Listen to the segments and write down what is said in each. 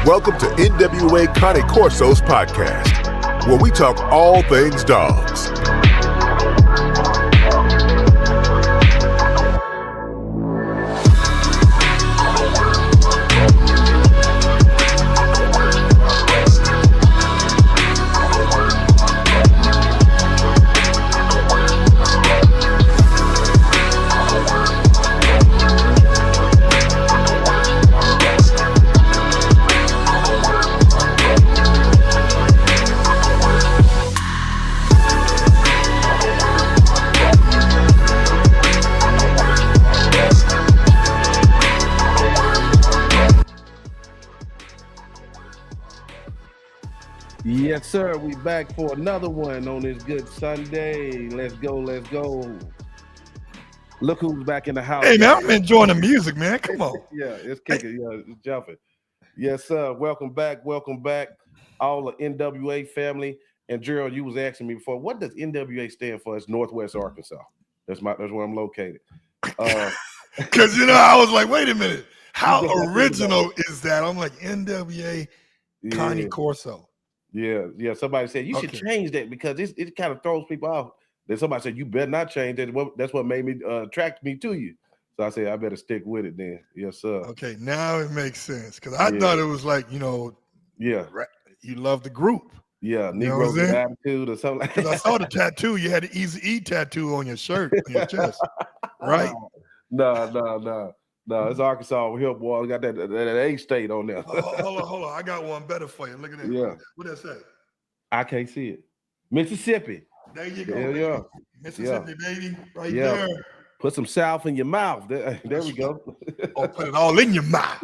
Welcome to NWA Connie Corso's podcast, where we talk all things dogs. Yes, sir. We back for another one on this good Sunday. Let's go. Let's go. Look who's back in the house. Hey, man, I'm enjoying the music, man. Come on. Yeah, it's kicking. Yeah, it's jumping. Yes, sir. Welcome back. Welcome back. All the NWA family. And Gerald, you was asking me before, what does NWA stand for? It's Northwest Arkansas. That's where I'm located. Because, I was like, wait a minute. How original is that? I'm like, NWA Connie Corso. Yeah. Somebody said you should change that because it kind of throws people off. Then somebody said you better not change that. That's what made me attract me to you. So I said I better stick with it then. Yes, sir. Okay, now it makes sense because I thought it was like you love the group. Yeah, Negro with attitude or something. Because I saw the tattoo. You had the Easy E tattoo on your shirt, on your chest, right? No. It's Arkansas over here, boy. We got that A state on there. Hold on. I got one better for you. Look at that. Yeah. What that say? I can't see it. Mississippi. There you go. Yeah. Mississippi, baby. Right there. Put some South in your mouth. There we go. Put it all in your mouth.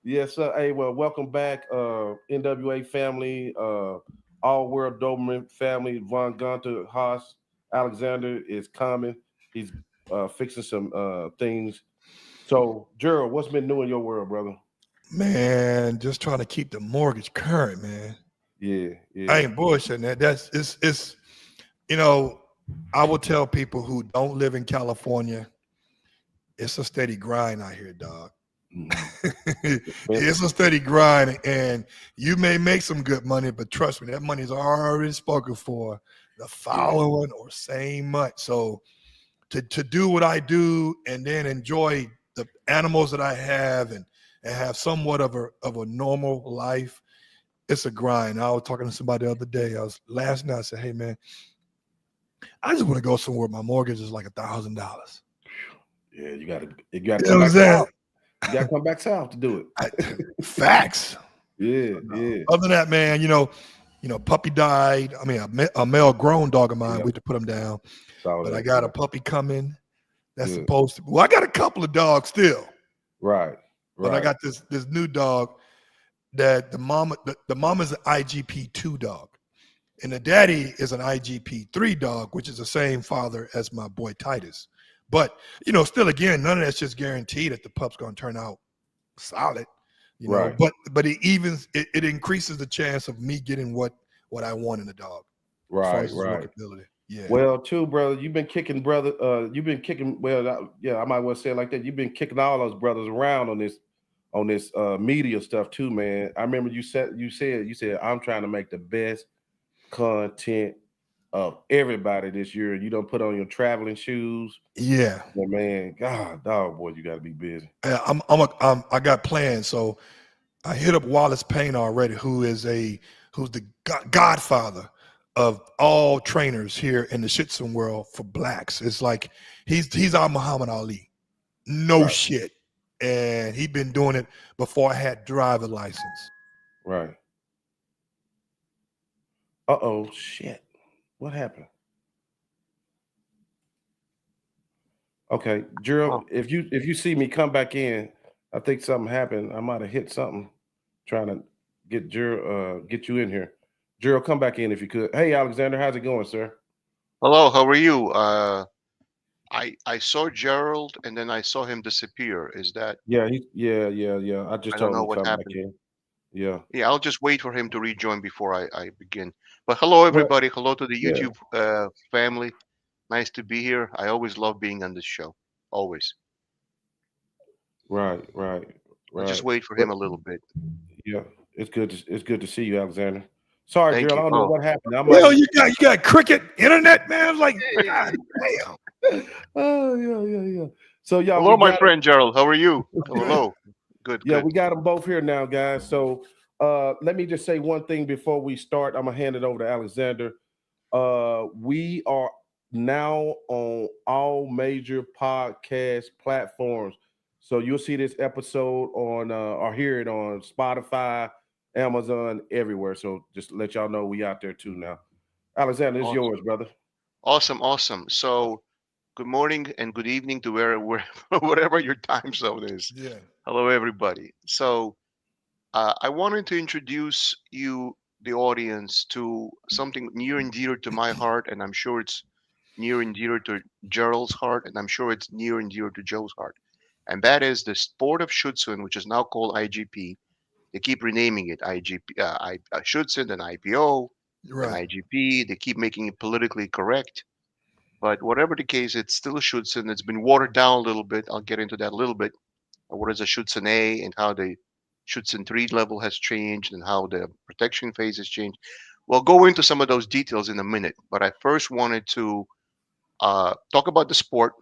Yes, sir. Hey, well, welcome back, NWA family, All World Doberman family. Von Gunter, Haas, Alexander is coming. He's fixing some things. So, Gerald, what's been new in your world, brother? Man, just trying to keep the mortgage current, man. Yeah. I ain't bullshitting that. It's I will tell people who don't live in California, it's a steady grind out here, dog. It's a steady grind, and you may make some good money, but trust me, that money's already spoken for the following or same month. So to do what I do and then enjoy the animals that I have and have somewhat of a normal life, it's a grind. I was talking to somebody the other day. Last night I said, hey man, I just want to go somewhere my mortgage is like $1,000. Yeah, you gotta come back south. You gotta come back south to do it. Facts. Yeah. Other than that, man, puppy died. I mean, a male grown dog of mine. We had to put him down. But I got a puppy coming. That's supposed to. Well, I got a couple of dogs still. Right. But I got this new dog that the mom is an IGP2 dog, and the daddy is an IGP3 dog, which is the same father as my boy Titus. But still, again, none of that's just guaranteed that the pup's gonna turn out solid. Right. But it increases the chance of me getting what I want in a dog. Right. Yeah. Well, too, brother, you've been kicking, brother. You've been kicking. Well, I might well say it like that. You've been kicking all those brothers around on this media stuff too, man. I remember you said I'm trying to make the best content of everybody this year. You don't put on your traveling shoes. Yeah. But man, God, dog, boy, you got to be busy. I got plans. So I hit up Wallace Payne already, who's the godfather of all trainers here in the Schutzhund world for blacks. It's like he's our Muhammad Ali. No shit. And he'd been doing it before I had driver license. Right. Shit. What happened? Okay, Gerald, if you see me come back in, I think something happened. I might have hit something trying to get Gerald, get you in here. Gerald, come back in if you could. Hey, Alexander, how's it going, sir? Hello, how are you? I saw Gerald and then I saw him disappear. Is that? Yeah. I just told him to come back in. Yeah. I'll just wait for him to rejoin before I begin. But hello, everybody. Hello to the YouTube family. Nice to be here. I always love being on this show. Always. Right. I'll just Right. wait for But him a little bit. yeah, it's good to see you, Alexander. Sorry, Thank Gerald. I you. don't know what happened. I You know, might. you got cricket internet, man. I was like, God damn. Oh yeah. So y'all, Hello, we my got friend Gerald. How are you? Oh, Good. hello. Good, yeah, good. we got them both here now, guys. So let me just say one thing before we start. I'm gonna hand it over to Alexander. We are now on all major podcast platforms. So you'll see this episode on or hear it on Spotify, Amazon, everywhere. So just to let y'all know we out there too now. Alexander, it's yours, Awesome. brother. Awesome. So, good morning and good evening to where whatever your time zone is. Yeah. Hello, everybody. So, I wanted to introduce you, the audience, to something near and dear to my heart, and I'm sure it's near and dear to Gerald's heart, and I'm sure it's near and dear to Joe's heart. And that is the sport of Schutzhund, which is now called IGP. They keep renaming it IGP, Schutzhund and IPO and Right. IGP. They keep making it politically correct. But whatever the case, it's still a Schutzhund. It's been watered down a little bit. I'll get into that a little bit. What is a Schutzhund A and how the Schutzhund 3 level has changed and how the protection phase has changed. We'll go into some of those details in a minute. But I first wanted to talk about the sport.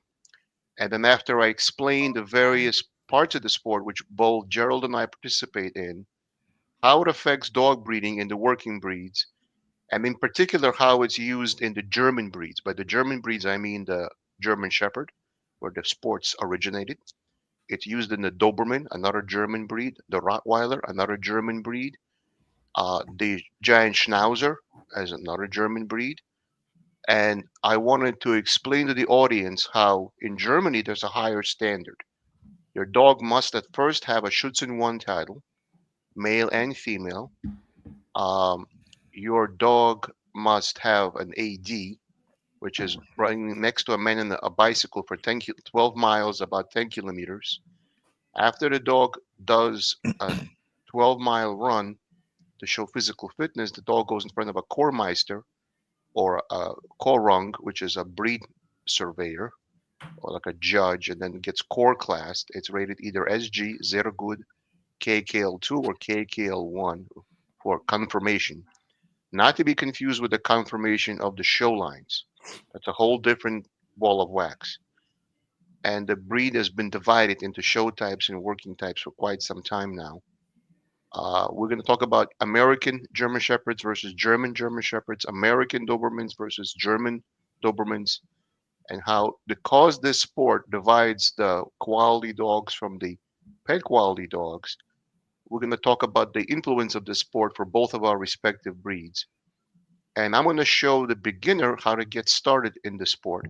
And then after I explain the various parts of the sport, which both Gerald and I participate in, how it affects dog breeding in the working breeds, and in particular how it's used in the German breeds. By the German breeds, I mean the German Shepherd, where the sports originated. It's used in the Doberman, another German breed, the Rottweiler, another German breed, the Giant Schnauzer as another German breed. And I wanted to explain to the audience how in Germany there's a higher standard. Your dog must at first have a Schutzhund 1 title, male and female. Um, your dog must have an AD, which is running next to a man on a bicycle for 12 miles, about 10 kilometers. After the dog does a 12-mile run to show physical fitness, the dog goes in front of a Kormeister or a Korung, which is a breed surveyor or like a judge, and then gets core classed. It's rated either SG, Zero Good, KKL2, or KKL1 for confirmation. Not to be confused with the confirmation of the show lines. That's a whole different ball of wax. And the breed has been divided into show types and working types for quite some time now. We're going to talk about American German Shepherds versus German German Shepherds, American Dobermans versus German Dobermans, and how, because this sport divides the quality dogs from the pet quality dogs, we're going to talk about the influence of the sport for both of our respective breeds. And I'm going to show the beginner how to get started in the sport.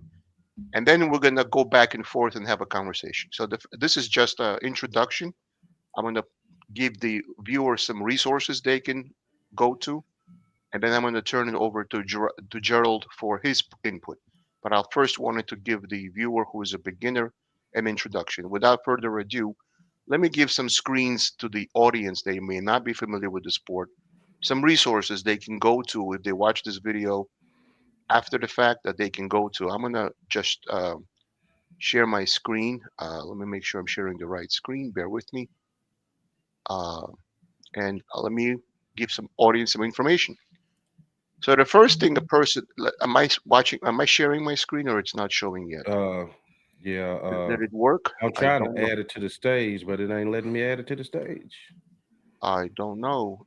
And then we're going to go back and forth and have a conversation. So this is just an introduction. I'm going to give the viewer some resources they can go to. And then I'm going to turn it over to Gerald for his input. But I'll first wanted to give the viewer who is a beginner an introduction. Without further ado, let me give some screens to the audience. They may not be familiar with the sport. Some resources they can go to if they watch this video after the fact that they can go to. I'm going to just share my screen. Let me make sure I'm sharing the right screen. Bear with me. And let me give some audience some information. So the first thing, the person, am I watching, am I sharing my screen or it's not showing yet? Yeah. Did it work? I'm I trying don't to know. add it to the stage, but it ain't letting me add it to the stage. I don't know.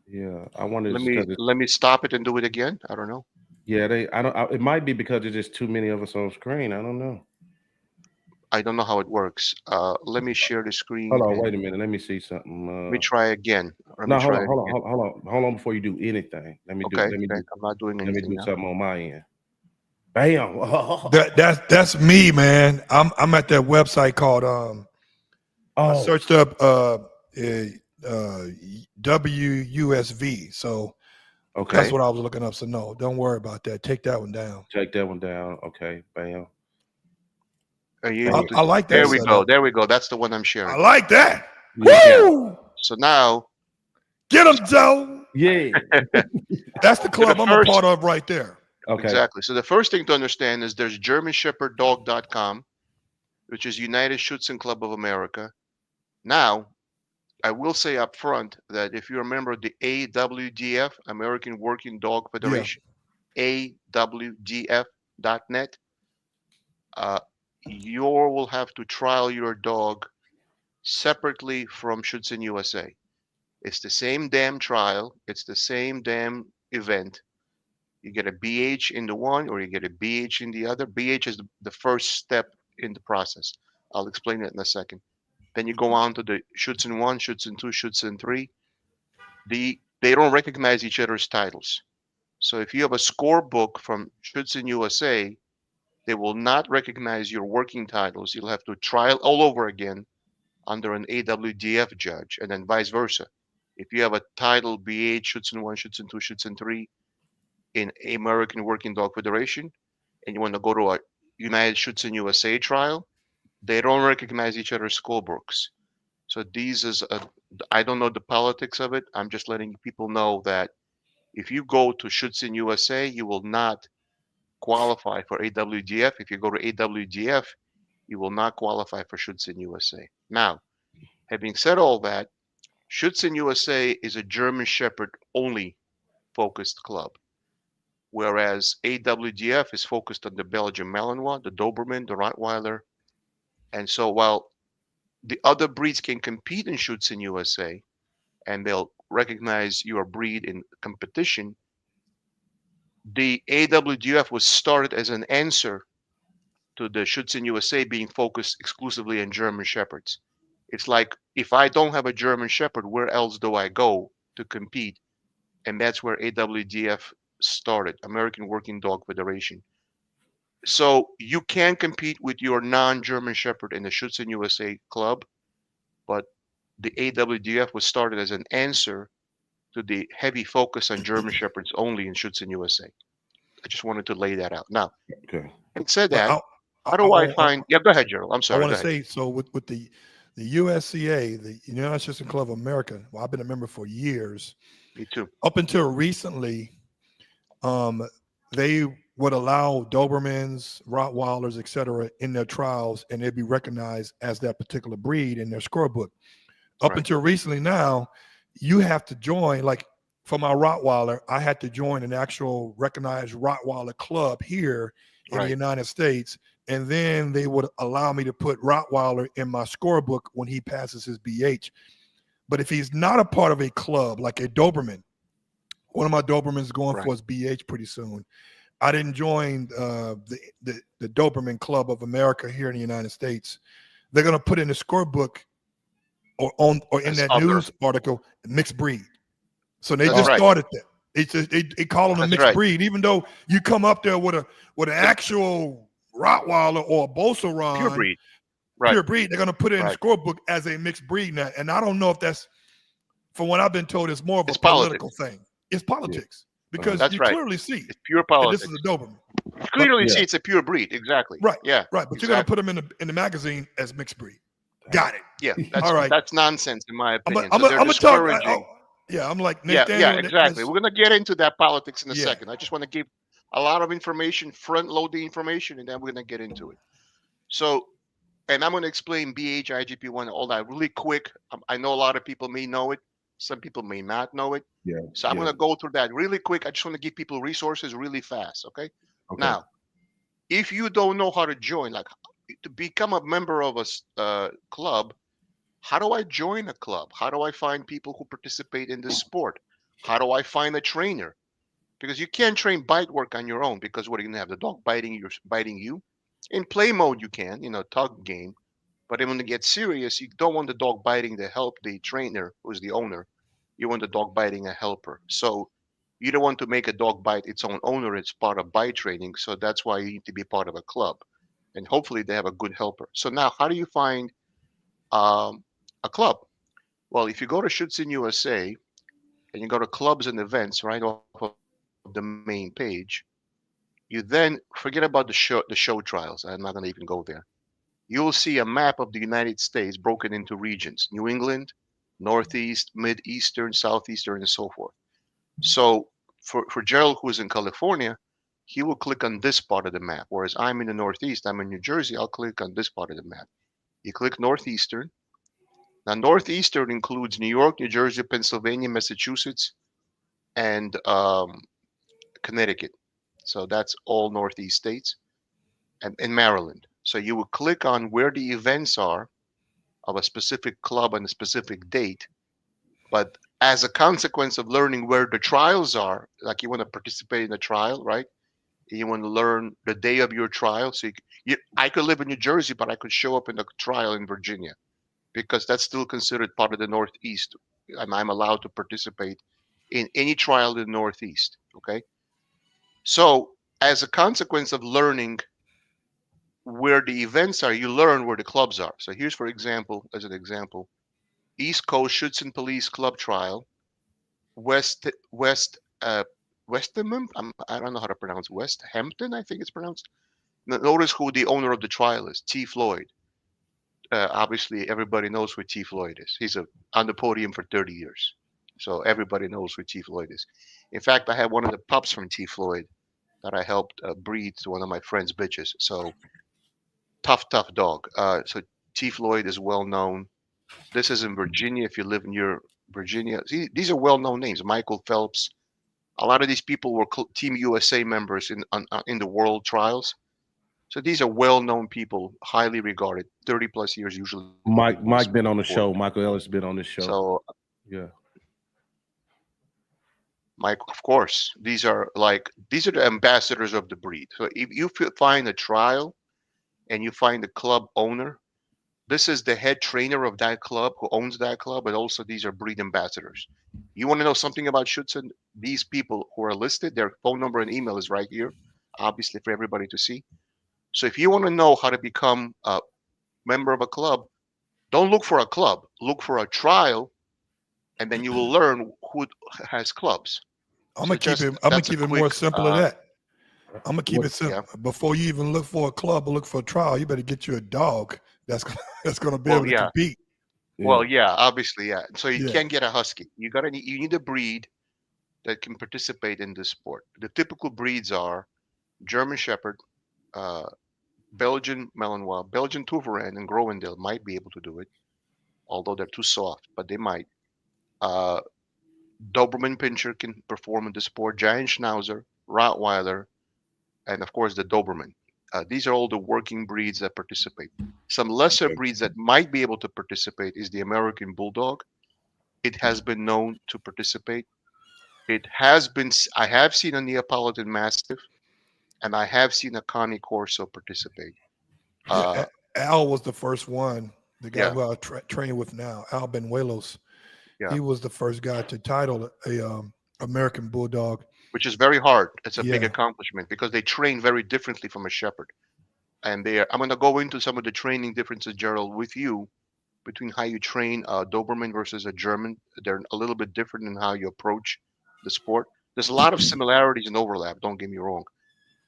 Yeah, I wonder it's because it's Let me stop it and do it again. I don't know. yeah, it might be because there's just too many of us on screen. I don't know. I don't know how it works. Let me share the screen Hold on, wait and a minute. Let me see something. let me try again. Let me No, try it again. hold on before you do anything. Okay, okay. I'm not doing let me anything do now. something on my end. Bam. That's me, man. I'm at that website called I Oh, searched up WUSV. So that's okay. what I was looking up. So no, don't worry about that. Take that one down. Take that one down. Okay, bam. Are you able Hey, to? I like that There we go. setup. There we go. That's the one I'm I sharing. like that. yeah, Woo! So now, Get them, Joe. yeah. That's the so the club I'm a first, part of right there. Okay, exactly. So the first thing to understand is there's GermanShepherdDog.com, which is United Schutzhund Club of America. Now, I will say up front that if you remember the AWDF, American Working Dog Yeah. Federation, AWDF.net, you will have to trial your dog separately from Schutzhund USA. It's the same damn trial. It's the same damn event. You get a BH in the one or you get a BH in the other. BH is the first step in the process. I'll explain it in a second. Then you go on to the Schutzhund 1, Schutzhund 2, Schutzhund 3. They don't recognize each other's titles. So if you have a scorebook from Schutzhund USA, they will not recognize your working titles. You'll have to trial all over again under an AWDF judge, and then vice versa. If you have a title BH, Schutzhund 1, Schutzhund 2, Schutzhund 3 in American Working Dog Federation, and you want to go to a United Schutzhund USA trial, they don't recognize each other's scorebooks. So these is I don't know the politics of it. I'm just letting people know that if you go to Schutzhund USA, you will not qualify for AWDF. If you go to AWDF, you will not qualify for Schutzhund USA. Now, having said all that, Schutzhund USA is a German Shepherd only focused club, whereas AWDF is focused on the Belgian Malinois, the Doberman, the Rottweiler. And so while the other breeds can compete in Schutzhund USA and they'll recognize your breed in competition, the AWDF was started as an answer to the Schutzhund USA being focused exclusively on German Shepherds. It's like, if I don't have a German Shepherd, where else do I go to compete? And that's where AWDF started, American Working Dog Federation. So you can compete with your non-German Shepherd in the Schutzhund USA club, but the AWDF was started as an answer to the heavy focus on German Shepherds only in Schutzhund USA. I just wanted to lay that out. Now, Okay. having said But that, how do I find? Yeah, go ahead, Gerald. I'm I sorry. want Go to ahead. say, so with the USCA, the United States Club of America, well, I've been a member for years. Me too. Up until recently, they would allow Dobermans, Rottweilers, et cetera, in their trials, and they'd be recognized as that particular breed in their scorebook. Up Right. until recently now, you have to join, like for my Rottweiler, I had to join an actual recognized Rottweiler club here in the Right. United States. And then they would allow me to put Rottweiler in my scorebook when he passes his BH. But if he's not a part of a club, like a Doberman, one of my Dobermans is going Right. for his BH pretty soon. I didn't join the Doberman Club of America here in the United States. They're going to put in the scorebook or in As that other. news article, mixed breed. So they That's just right. started that. They call them a That's mixed right. breed, even though you come up there with an actual Rottweiler or a Beauceron, Pure breed. Right. pure breed. They're going to put it in the Right. scorebook as a mixed breed now. And I don't know if that's, from what I've been told, it's more of It's a political thing. It's politics because That's you right. clearly see It's pure that this politics. is a Doberman. You clearly Yeah. see it's a pure breed. Exactly. Right. Yeah. Right. But you're going to Exactly. put them in the magazine as mixed breed. Got it. Yeah. That's All right. that's nonsense in my I'm opinion. going So they're to talk. discouraging. Yeah. I'm like, Yeah. Nathaniel. Exactly. We're gonna get into that politics in a Yeah. second. I just want to give a lot of information, front load the information, and then we're gonna get into it. So, and I'm gonna explain BH, IGP1, all that really quick. I know a lot of people may know it. Some people may not know it. Yeah. So I'm yeah. gonna go through that really quick. I just want to give people resources really fast. Okay. Okay. Now, if you don't know how to join, like to become a member of a club, how do I join a club? How do I find people who participate in this sport? How do I find a trainer? Because you can't train bite work on your own, because what are you gonna have, the dog biting you? In play mode you can, tug game. But then when it gets serious, you don't want the dog biting the trainer who's the owner. You want the dog biting a helper. So you don't want to make a dog bite its own owner. It's part of bite training. So that's why you need to be part of a club. And hopefully they have a good helper. So now, how do you find a club? Well, if you go to Schutzhund USA and you go to clubs and events right off of the main page, you then forget about the show trials. I'm not going to even go there. You'll see a map of the United States broken into regions: New England, Northeast, Mid-Eastern, Southeastern, and so forth. So for Gerald, who's in California, he will click on this part of the map. Whereas I'm in the Northeast, I'm in New Jersey, I'll click on this part of the map. You click Northeastern. Now, Northeastern includes New York, New Jersey, Pennsylvania, Massachusetts, and Connecticut. So that's all Northeast states, and in Maryland. So you will click on where the events are of a specific club on a specific date. But as a consequence of learning where the trials are, like you want to participate in a trial, right? You want to learn the day of your trial. So I could live in New Jersey, but I could show up in a trial in Virginia because that's still considered part of the Northeast. I'm allowed to participate in any trial in the Northeast. Okay. So as a consequence of learning where the events are, you learn where the clubs are. So here's, for example, as an example, East Coast Schutzhund Police Club Trial, West Westham. I don't know how to pronounce West Hampton. I think it's pronounced. Notice who the owner of the trial is. T. Floyd. Obviously, everybody knows who T. Floyd is. He's on the podium for 30 years, so everybody knows who T. Floyd is. In fact, I had one of the pups from T. Floyd that I helped breed to one of my friend's bitches. So tough dog. So T. Floyd is well known. This is in Virginia. If you live near Virginia, see, these are well known names. Michael Phelps. A lot of these people were Team USA members in the world trials. So these are well-known people, highly regarded, 30 plus years usually. Mike been on the show. Michael Ellis been on the show. So yeah, Mike, of course, these are the ambassadors of the breed. So if you find a trial and you find the club owner, this is the head trainer of that club who owns that club, but also these are breed ambassadors. You want to know something about Schutzhund? These people who are listed, their phone number and email is right here, obviously for everybody to see. So if you want to know how to become a member of a club, don't look for a club, look for a trial, and then you will learn who has clubs. I'm gonna keep it more simple than that. I'm gonna keep it simple. Yeah. Before you even look for a club or look for a trial, you better get you a dog that's gonna be able to compete. Well, yeah, obviously, yeah. So you can't get a husky. You need a breed that can participate in this sport. The typical breeds are German Shepherd, Belgian Malinois, Belgian Touverain, and Groendael might be able to do it, although they're too soft, but they might. Doberman Pinscher can perform in the sport, Giant Schnauzer, Rottweiler, and of course the Doberman. These are all the working breeds that participate. Some lesser breeds that might be able to participate is the American Bulldog. It has been known to participate. I have seen a Neapolitan Mastiff, and I have seen a Cane Corso participate. Al was the first one, the guy who I train with now, Al Benuelos. He was the first guy to title a American Bulldog. Which is very hard. It's a big accomplishment because they train very differently from a Shepherd. And I'm going to go into some of the training differences, Gerald, with you between how you train a Doberman versus a German. They're a little bit different in how you approach the sport. There's a lot of similarities and overlap, don't get me wrong.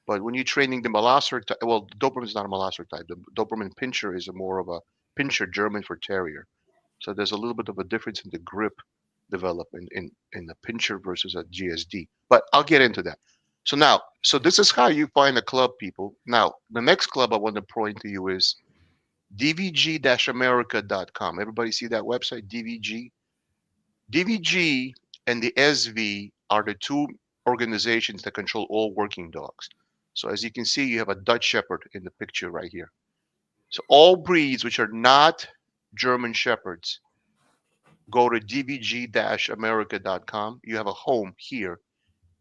But when you're training the Malinois type, well, the Doberman is not a Malinois type. The Doberman Pinscher is more of a Pinscher German for Terrier. So there's a little bit of a difference in the grip development in the Pinscher versus a GSD. But I'll get into that. So this is how you find a club, people. Now, the next club I want to point to you is dvg-america.com. Everybody see that website, DVG? DVG and the SV are the two organizations that control all working dogs. So as you can see, you have a Dutch Shepherd in the picture right here. So all breeds which are not German Shepherds, go to dvg-america.com. You have a home here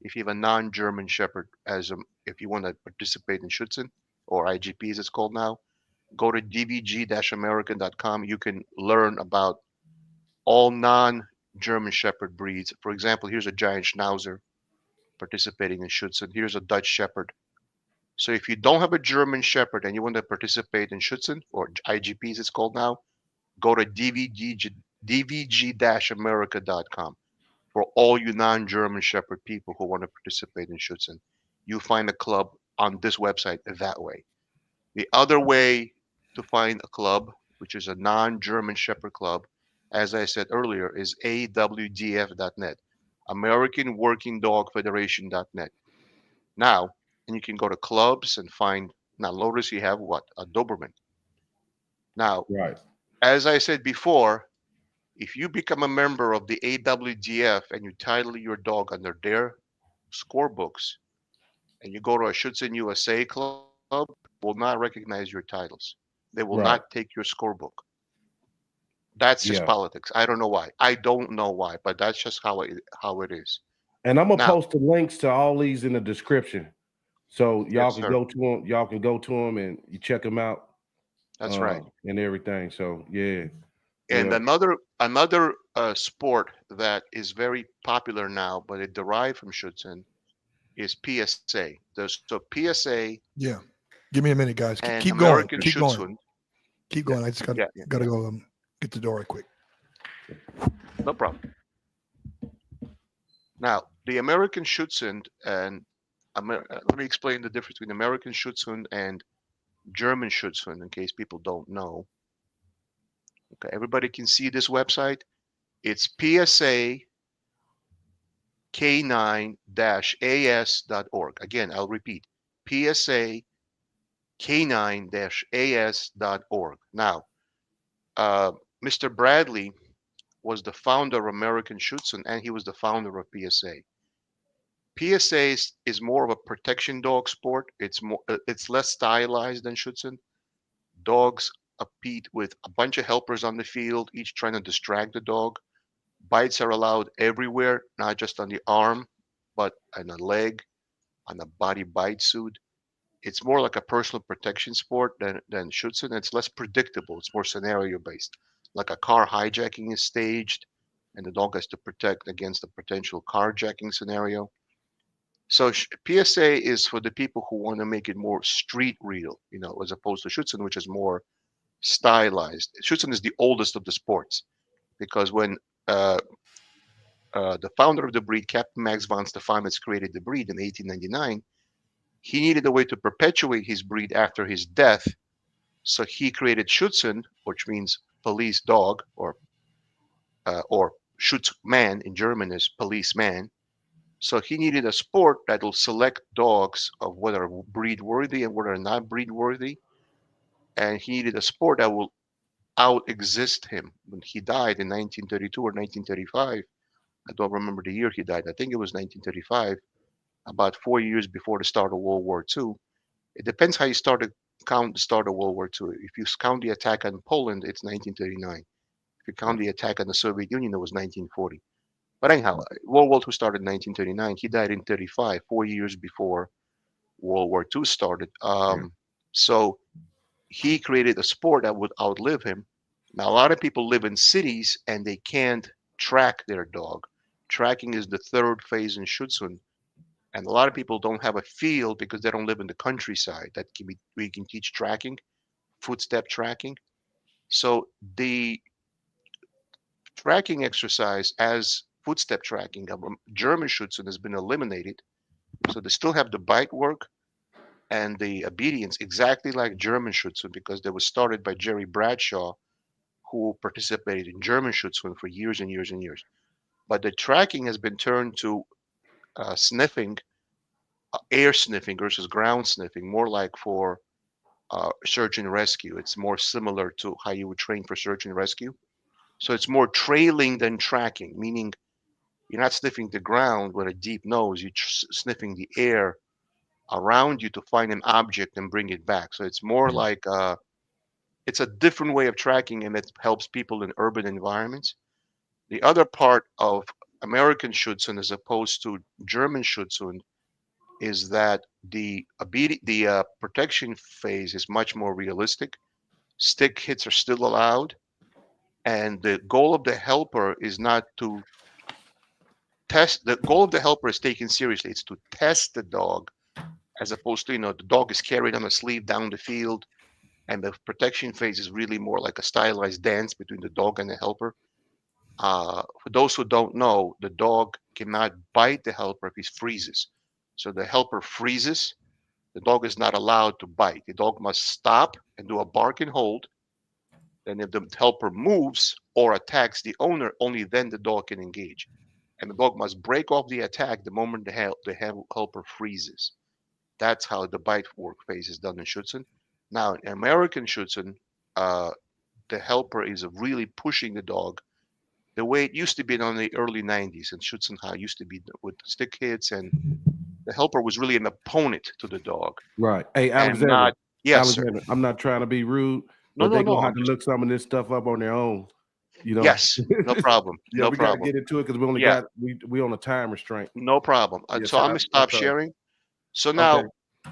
if you have a non-German Shepherd, if you want to participate in Schutzhund or IGP as it's called now. Go to dvg-america.com. You can learn about all non-German Shepherd breeds. For example, here's a Giant Schnauzer participating in Schutzhund. Here's a Dutch Shepherd. So if you don't have a German Shepherd and you want to participate in Schutzhund or IGP as it's called now, go to dvg-america.com for all you non-German Shepherd people who want to participate in Schutzhund. You find a club on this website that way. The other way to find a club, which is a non-German Shepherd club, as I said earlier, is AWDF.net, American Working Dog Federation.net. Now, and you can go to clubs and find. Now, notice you have what? A Doberman. Now, Right. as I said before, if you become a member of the AWDF and you title your dog under their scorebooks, and you go to a Schutzhund USA club, will not recognize your titles. They will Right. not take your scorebook. That's just Yeah. politics. I don't know why. I don't know why, but that's just how it is. And I'm gonna Now, post the links to all these in the description, so yes, y'all can sir. go to them. Y'all can go to them and you check them out, That's right. and everything. So yeah, And well, another sport that is very popular now, but it derived from Schutzhund, is PSA. So PSA Yeah. Give me a minute, guys. and Keep going. American Keep going. Schutzhund. Keep Yeah, going. I just gotta yeah, gotta go get the door right quick. no problem. Now, the American Schutzhund and let me explain the difference between American Schutzhund and German Schutzhund in case people don't know. Okay, everybody can see this website. It's PSA K9-AS.org. Again, I'll repeat, PSA K9-AS.org. Now, Mr. Bradley was the founder of American Schutzhund, and he was the founder of PSA. PSA is more of a protection dog sport. It's less stylized than Schutzhund. Dogs compete with a bunch of helpers on the field, each trying to distract the dog. Bites are allowed everywhere, not just on the arm, but on the leg, on the body bite suit. It's more like a personal protection sport than Schutzhund. It's less predictable. It's more scenario based. Like a car hijacking is staged, and the dog has to protect against a potential carjacking scenario. So PSA is for the people who want to make it more street real, as opposed to Schutzhund, which is more stylized. Schutzhund is the oldest of the sports because when uh, the founder of the breed, Captain Max von Stephanitz, created the breed in 1899, he needed a way to perpetuate his breed after his death. So he created Schutzhund, which means police dog, or Schutzmann in German is policeman. So he needed a sport that will select dogs of whether breed worthy and whether not breed worthy. And he needed a sport that will out exist him. When he died in 1932 or 1935, I don't remember the year he died. I think it was 1935, about 4 years before the start of World War II. It depends how you count the start of World War II. If you count the attack on Poland, it's 1939. If you count the attack on the Soviet Union, it was 1940. But anyhow, World War II started in 1939. He died in 35, 4 years before World War II started. So he created a sport that would outlive him. Now, a lot of people live in cities and they can't track their dog. Tracking is the third phase in Schutzhund. And a lot of people don't have a field because they don't live in the countryside that we can teach tracking, footstep tracking. So the tracking exercise as footstep tracking of German Schutzhund has been eliminated. So they still have the bite work and the obedience exactly like German Schutzhund because they was started by Jerry Bradshaw, who participated in German Schutzhund for years and years and years. But the tracking has been turned to sniffing, air sniffing versus ground sniffing, more like for search and rescue. It's more similar to how you would train for search and rescue. So it's more trailing than tracking, meaning you're not sniffing the ground with a deep nose. You're sniffing the air around you to find an object and bring it back. So it's more like it's a different way of tracking, and it helps people in urban environments. The other part of American Schutzhund as opposed to German Schutzhund is that the protection phase is much more realistic. Stick hits are still allowed, and the goal of the helper is not to test. The goal of the helper is taken seriously. It's to test the dog, as opposed to the dog is carried on a sleeve down the field, and the protection phase is really more like a stylized dance between the dog and the helper. For those who don't know, the dog cannot bite the helper if he freezes. So the helper freezes. The dog is not allowed to bite. The dog must stop and do a bark and hold. Then if the helper moves or attacks the owner, only then the dog can engage. And the dog must break off the attack the moment the helper freezes. That's how the bite work phase is done in Schutzhund. Now, in American Schutzhund, the helper is really pushing the dog the way it used to be in the early 90s in Schutzhund, how it used to be with stick hits, and the helper was really an opponent to the dog. Right. Hey, And Alexander. not, yes, sir. Alexander, I'm not trying to be rude, No, but no, they're no. gonna have I'm to just, look some of this stuff up on their own. You know. yes, no problem. Yeah, No we got to problem. get into it because we only Yeah, got we on a time restraint. no problem. Yeah, So I'm going to stop sorry. sharing. So Okay. now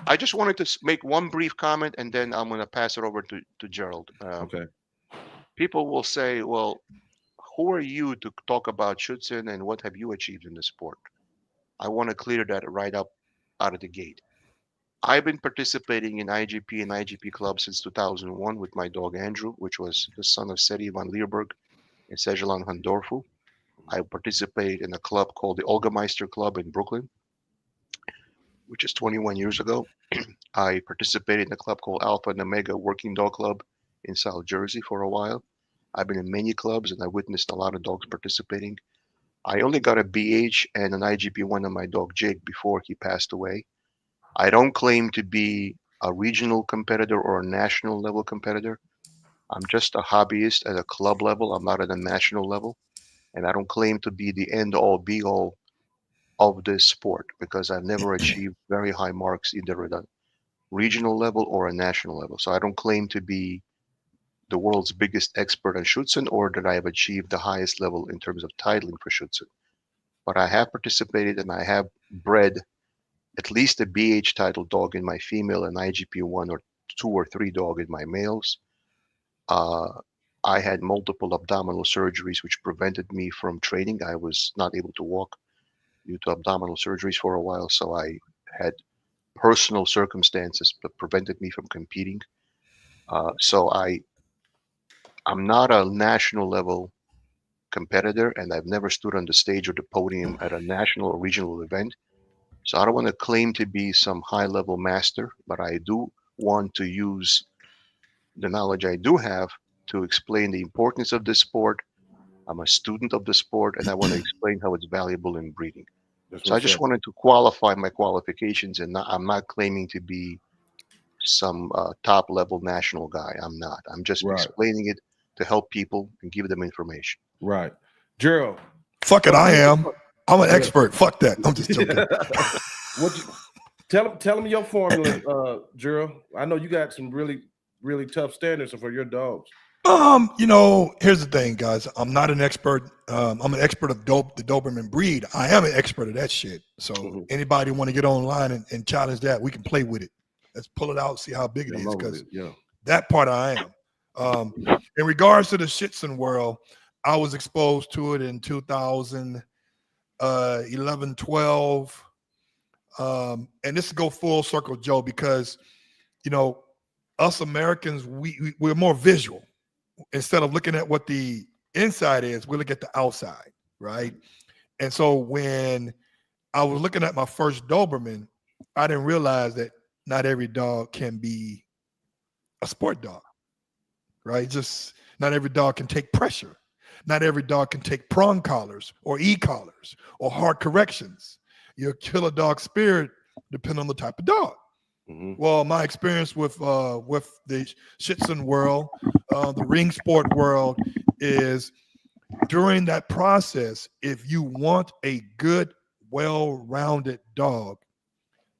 I just wanted to make one brief comment, and then I'm going to pass it over to Gerald. Okay. People will say, well, who are you to talk about Schutzhund and what have you achieved in the sport? I want to clear that right up out of the gate. I've been participating in IGP and IGP clubs since 2001 with my dog Andrew, which was the son of Seti van Leerburg and Sejelan Handorfu. I participated in a club called the Olgameister Club in Brooklyn, which is 21 years ago. I participated in a club called Alpha and Omega Working Dog Club in South Jersey for a while. I've been in many clubs and I witnessed a lot of dogs participating. I only got a BH and an IGP1 on my dog Jake before he passed away. I don't claim to be a regional competitor or a national level competitor. I'm just a hobbyist at a club level. I'm not at a national level. And I don't claim to be the end all be all of this sport because I've never achieved very high marks either at a regional level or a national level. So I don't claim to be the world's biggest expert on Schutzhund or that I have achieved the highest level in terms of titling for Schutzhund. But I have participated and I have bred at least a BH title dog in my female and IGP1 or 2 or 3 dog in my males. I had multiple abdominal surgeries which prevented me from training. I was not able to walk due to abdominal surgeries for a while, so I had personal circumstances that prevented me from competing. So I'm not a national level competitor, and I've never stood on the stage or the podium at a national or regional event. So I don't want to claim to be some high level master, but I do want to use the knowledge I do have to explain the importance of this sport. I'm a student of the sport, and I want to explain how it's valuable in breeding. That's So I what's just up. wanted to qualify my qualifications, and I'm not claiming to be some top level national guy. I'm not. I'm just Right. explaining it to help people and give them information. Right. Gerald. Fuck it, I am. I'm an Yeah. expert. Fuck that. I'm just joking. What you tell them your formula, Gerald. I know you got some really, really tough standards for your dogs. Here's the thing, guys. I'm not an expert. I'm an expert of the Doberman breed. I am an expert of that shit. So anybody want to get online and challenge that, we can play with it. Let's pull it out, see how big it is, because that part I am. In regards to the Schutzhund world, I was exposed to it in 2011, 12. And this go full circle, Joe, because, us Americans, we're more visual. Instead of looking at what the inside is, we look at the outside, right? And so when I was looking at my first Doberman, I didn't realize that not every dog can be a sport dog, right? Just not every dog can take pressure. Not every dog can take prong collars or e-collars or hard corrections. Your killer dog spirit depends on the type of dog. Well, my experience with the Schutzhund world, the ring sport world, is during that process, if you want a good, well-rounded dog,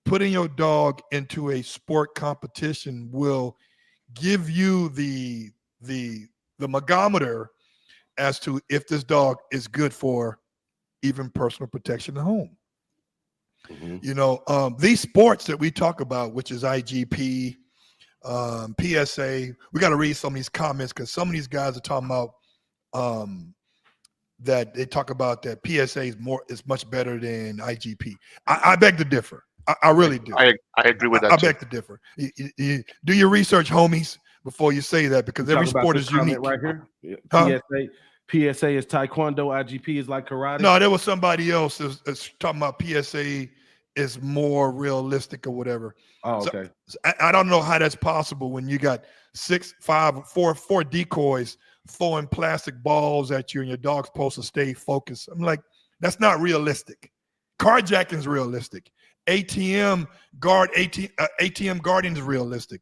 putting your dog into a sport competition will give you the magometer as to if this dog is good for even personal protection at home. These sports that we talk about, which is IGP, PSA, we got to read some of these comments because some of these guys are talking about that they talk about that PSA is much better than IGP. I beg to differ. I really do. I agree with that. I beg to differ. You do your research, homies, before you say that, because every sport is unique. Right here, huh? PSA is Taekwondo, IGP is like karate. No, there was somebody else that's talking about PSA is more realistic or whatever. Oh, okay. So I don't know how that's possible when you got 4 decoys throwing plastic balls at you and your dog's supposed to stay focused. I'm like, that's not realistic. Carjacking is realistic. ATM ATM guarding is realistic.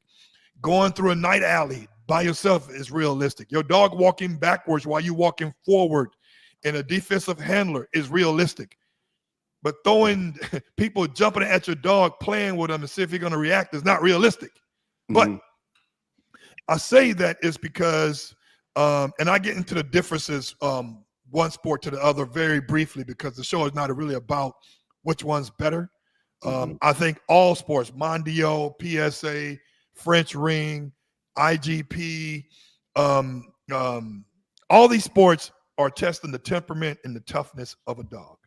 Going through a night alley by yourself is realistic. Your dog walking backwards while you walking forward in a defensive handler is realistic. But throwing people jumping at your dog, playing with them, and see if you're going to react is not realistic. But I say that is because, and I get into the differences one sport to the other very briefly because the show is not really about which one's better. I think all sports, Mondio, PSA, French Ring, IGP, all these sports are testing the temperament and the toughness of a dog.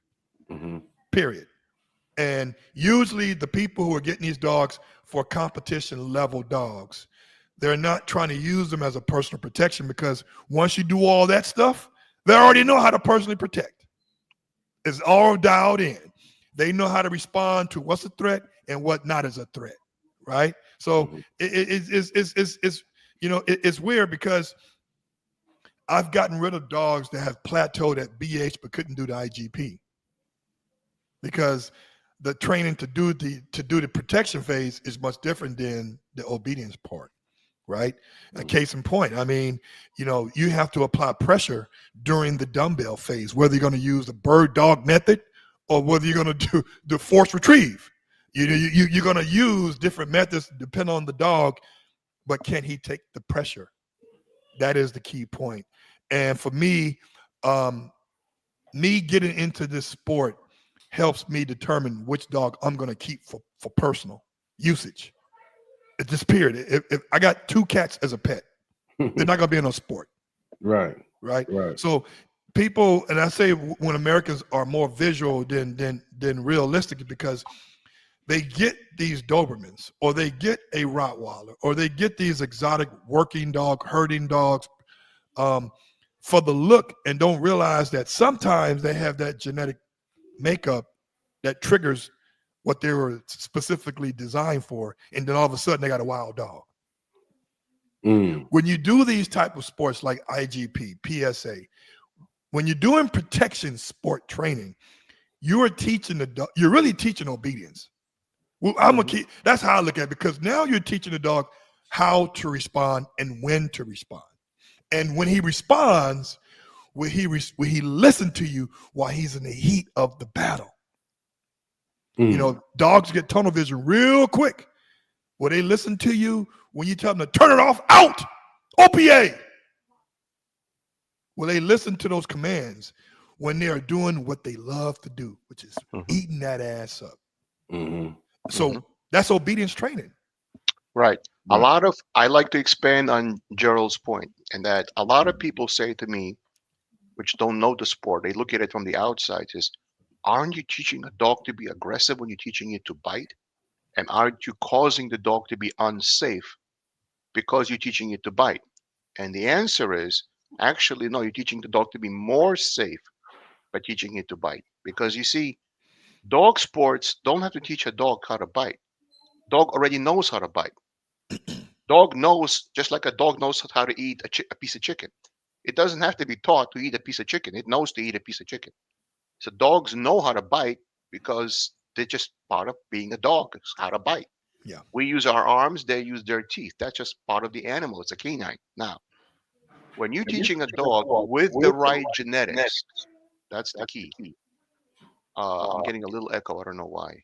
Period. And usually the people who are getting these dogs for competition level dogs, they're not trying to use them as a personal protection because once you do all that stuff, they already know how to personally protect. It's all dialed in. They know how to respond to what's a threat and what not is a threat, right? So it's weird because I've gotten rid of dogs that have plateaued at BH but couldn't do the IGP because the training to do the protection phase is much different than the obedience part, right? A case in point, I mean, you have to apply pressure during the dumbbell phase, whether you're going to use the bird dog method or whether you're going to do the force retrieve. You're going to use different methods depending on the dog, but can he take the pressure? That is the key point. And for me, me getting into this sport helps me determine which dog I'm going to keep for personal usage. It just period. If I got 2 cats as a pet, they're not going to be in a sport. Right. So people, and I say when Americans are more visual than realistic because they get these Dobermans or they get a Rottweiler or they get these exotic working dog, herding dogs for the look and don't realize that sometimes they have that genetic makeup that triggers what they were specifically designed for, and then all of a sudden they got a wild dog. When you do these type of sports like IGP, PSA, when you're doing protection sport training, you're teaching the dog, you're really teaching obedience. Well, that's how I look at it, because now you're teaching the dog how to respond and when to respond. And when he responds, will he listen to you while he's in the heat of the battle? Dogs get tunnel vision real quick. Will they listen to you when you tell them to turn it off, out, OPA? Will they listen to those commands when they are doing what they love to do, which is eating that ass up? So that's obedience training. Right. I like to expand on Gerald's point, and that a lot of people say to me, which don't know the sport, they look at it from the outside, is, aren't you teaching a dog to be aggressive when you're teaching it to bite? And aren't you causing the dog to be unsafe because you're teaching it to bite? And the answer is, actually, no, you're teaching the dog to be more safe by teaching it to bite. Because you see, dog sports don't have to teach a dog how to bite. Dog already knows how to bite. Dog knows, just like a dog knows how to eat a piece of chicken. It doesn't have to be taught to eat a piece of chicken. It knows to eat a piece of chicken. So dogs know how to bite because they're just part of being a dog. It's how to bite. Yeah. We use our arms, they use their teeth. That's just part of the animal. It's a canine. Now, when you're teaching a dog with the right genetics, that's the key. I'm getting a little echo. I don't know why.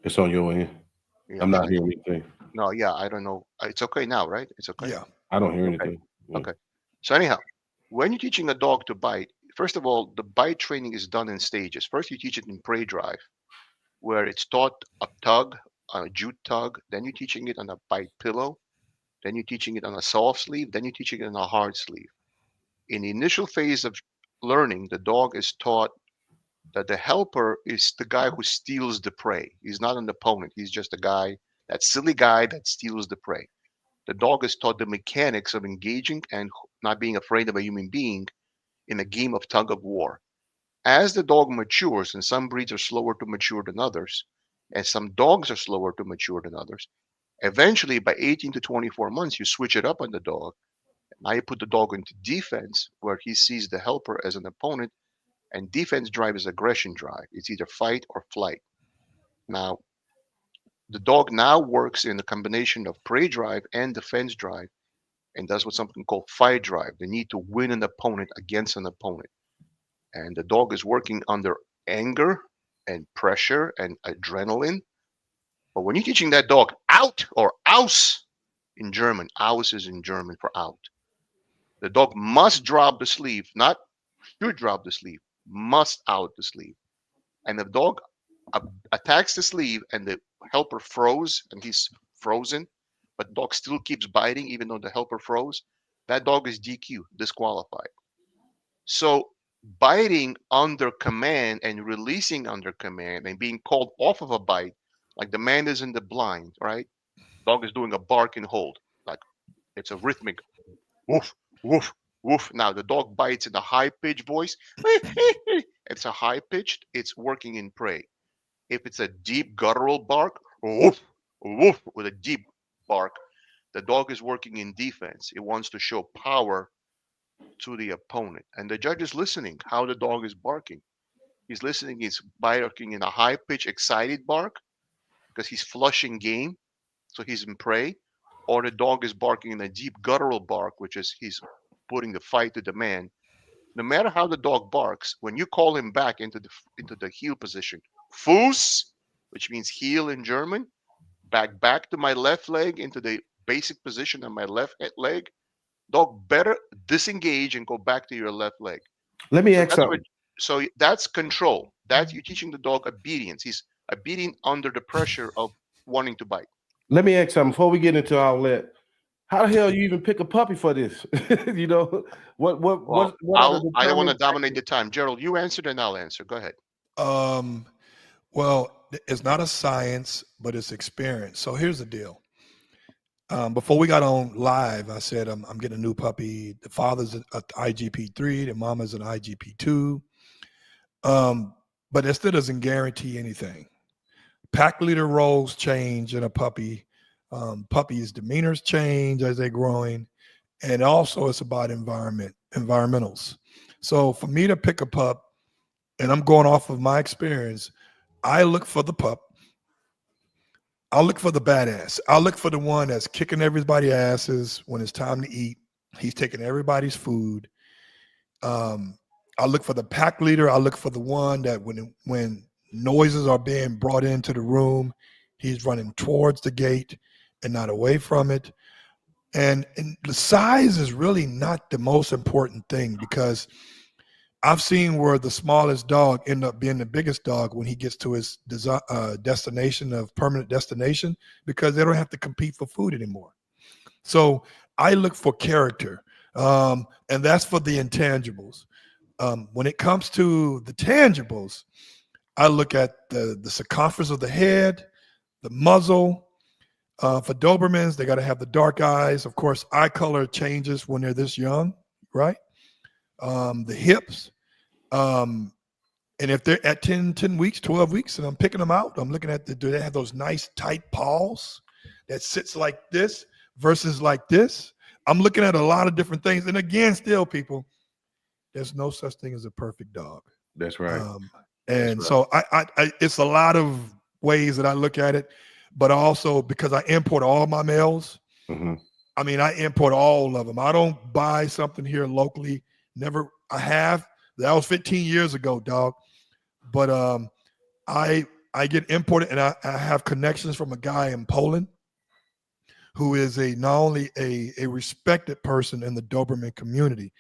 It's on your end. Yeah, I'm not hearing anything. No, yeah, I don't know. It's okay now, right? It's okay. Yeah. I don't hear anything. Okay. So anyhow, when you're teaching a dog to bite, first of all, the bite training is done in stages. First, you teach it in prey drive, where it's taught a tug, a jute tug. Then you're teaching it on a bite pillow. Then you're teaching it on a soft sleeve. Then you're teaching it on a hard sleeve. In the initial phase of learning, the dog is taught that the helper is the guy who steals the prey. He's not an opponent. He's just a guy, that silly guy that steals the prey. The dog is taught the mechanics of engaging and not being afraid of a human being in a game of tug of war. As the dog matures, and some breeds are slower to mature than others, and some dogs are slower to mature than others, eventually by 18 to 24 months, you switch it up on the dog. Now you put the dog into defense, where he sees the helper as an opponent, and defense drive is aggression drive. It's either fight or flight. Now, the dog now works in a combination of prey drive and defense drive, and does what something called fight drive. The need to win an opponent against an opponent. And the dog is working under anger and pressure and adrenaline. But when you're teaching that dog out or aus in German, aus is in German for out. The dog must drop the sleeve, not should drop the sleeve, must out the sleeve. And the dog attacks the sleeve and the helper froze and he's frozen, but the dog still keeps biting even though the helper froze, that dog is DQ, disqualified. So biting under command and releasing under command and being called off of a bite, like the man is in the blind, right? Dog is doing a bark and hold, like it's a rhythmic woof, woof, woof. Now the dog bites in a high pitched voice. It's a high pitched, it's working in prey. If it's a deep guttural bark, woof, woof, with a deep bark, the dog is working in defense. It wants to show power to the opponent. And the judge is listening how the dog is barking. He's listening, he's barking in a high pitched, excited bark because he's flushing game, so he's in prey, or the dog is barking in a deep guttural bark, which is he's putting the fight to the man. No matter how the dog barks, when you call him back into the heel position, Fuß, which means heel in German, back to my left leg into the basic position on my left leg, dog better disengage and go back to your left leg. Let me ask something. So that's control. That you're teaching the dog obedience. He's obedient under the pressure of wanting to bite. Let me ask something before we get into all that. How the hell you even pick a puppy for this? You know what? I don't want to dominate the time. Gerald, you answered and I'll answer. Go ahead. Well, it's not a science, but it's experience. So here's the deal. Before we got on live, I said I'm getting a new puppy. The father's an IGP3, the mama's an IGP2. But it still doesn't guarantee anything. Pack leader roles change in a puppy. Puppies' demeanors change as they're growing. And also it's about environmentals. So for me to pick a pup, and I'm going off of my experience, I look for the pup. I'll look for the badass. I'll look for the one that's kicking everybody's asses when it's time to eat. He's taking everybody's food. I'll look for the pack leader. I'll look for the one that when noises are being brought into the room, he's running towards the gate and not away from it. And the size is really not the most important thing, because I've seen where the smallest dog end up being the biggest dog when he gets to his destination of permanent destination, because they don't have to compete for food anymore. So I look for character, and that's for the intangibles. When it comes to the tangibles, I look at the circumference of the head, the muzzle. For Dobermans, they got to have the dark eyes. Of course, eye color changes when they're this young, right? The hips. And if they're at 10 weeks, 12 weeks, and I'm picking them out, I'm looking at do they have those nice tight paws that sits like this versus like this? I'm looking at a lot of different things. And again, still, people, there's no such thing as a perfect dog. That's right. And so I it's a lot of ways that I look at it, but also because I import all my males. Mm-hmm. I mean, I import all of them. I don't buy something here locally. Never. I have. That was 15 years ago, dog. But I get imported, and I have connections from a guy in Poland who is not only a respected person in the Doberman community,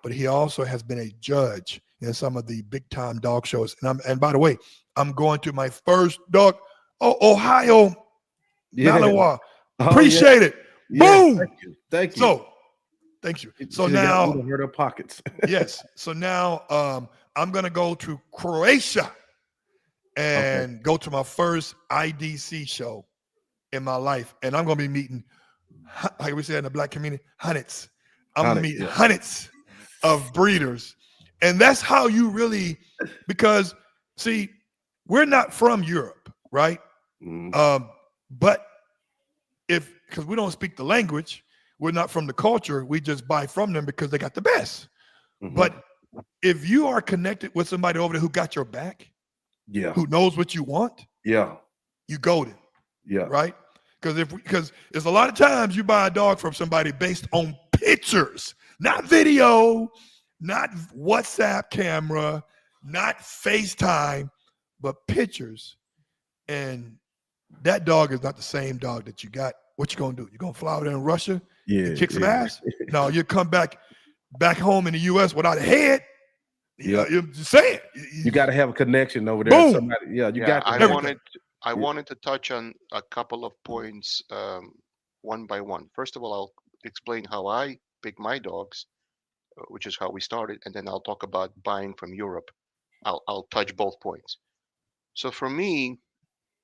but he also has been a judge in some of the big time dog shows. And by the way, I'm going to my first dog, Ohio, Malinois. Appreciate it. Boom. Thank you. So thank you. So now hurt our pockets. Yes. So now I'm gonna go to Croatia and go to my first IDC show in my life, and I'm gonna be meeting, like we say in the black community, hundreds. I'm gonna meet hundreds of breeders, and that's how you really, because see, we're not from Europe, right? Mm-hmm. But because we don't speak the language, we're not from the culture. We just buy from them because they got the best. Mm-hmm. But if you are connected with somebody over there who got your back, who knows what you want, you golden, Yeah. right? Because there's a lot of times you buy a dog from somebody based on pictures, not video, not WhatsApp camera, not FaceTime, but pictures. And that dog is not the same dog that you got. What you gonna do? You gonna fly out there in Russia and kick some ass? No, you come back home in the U.S. without a head. Yeah, You're just saying. you got to have a connection over there. Boom. Somebody, you got to. I wanted to touch on a couple of points one by one. First of all, I'll explain how I pick my dogs, which is how we started, and then I'll talk about buying from Europe. I'll touch both points. So for me,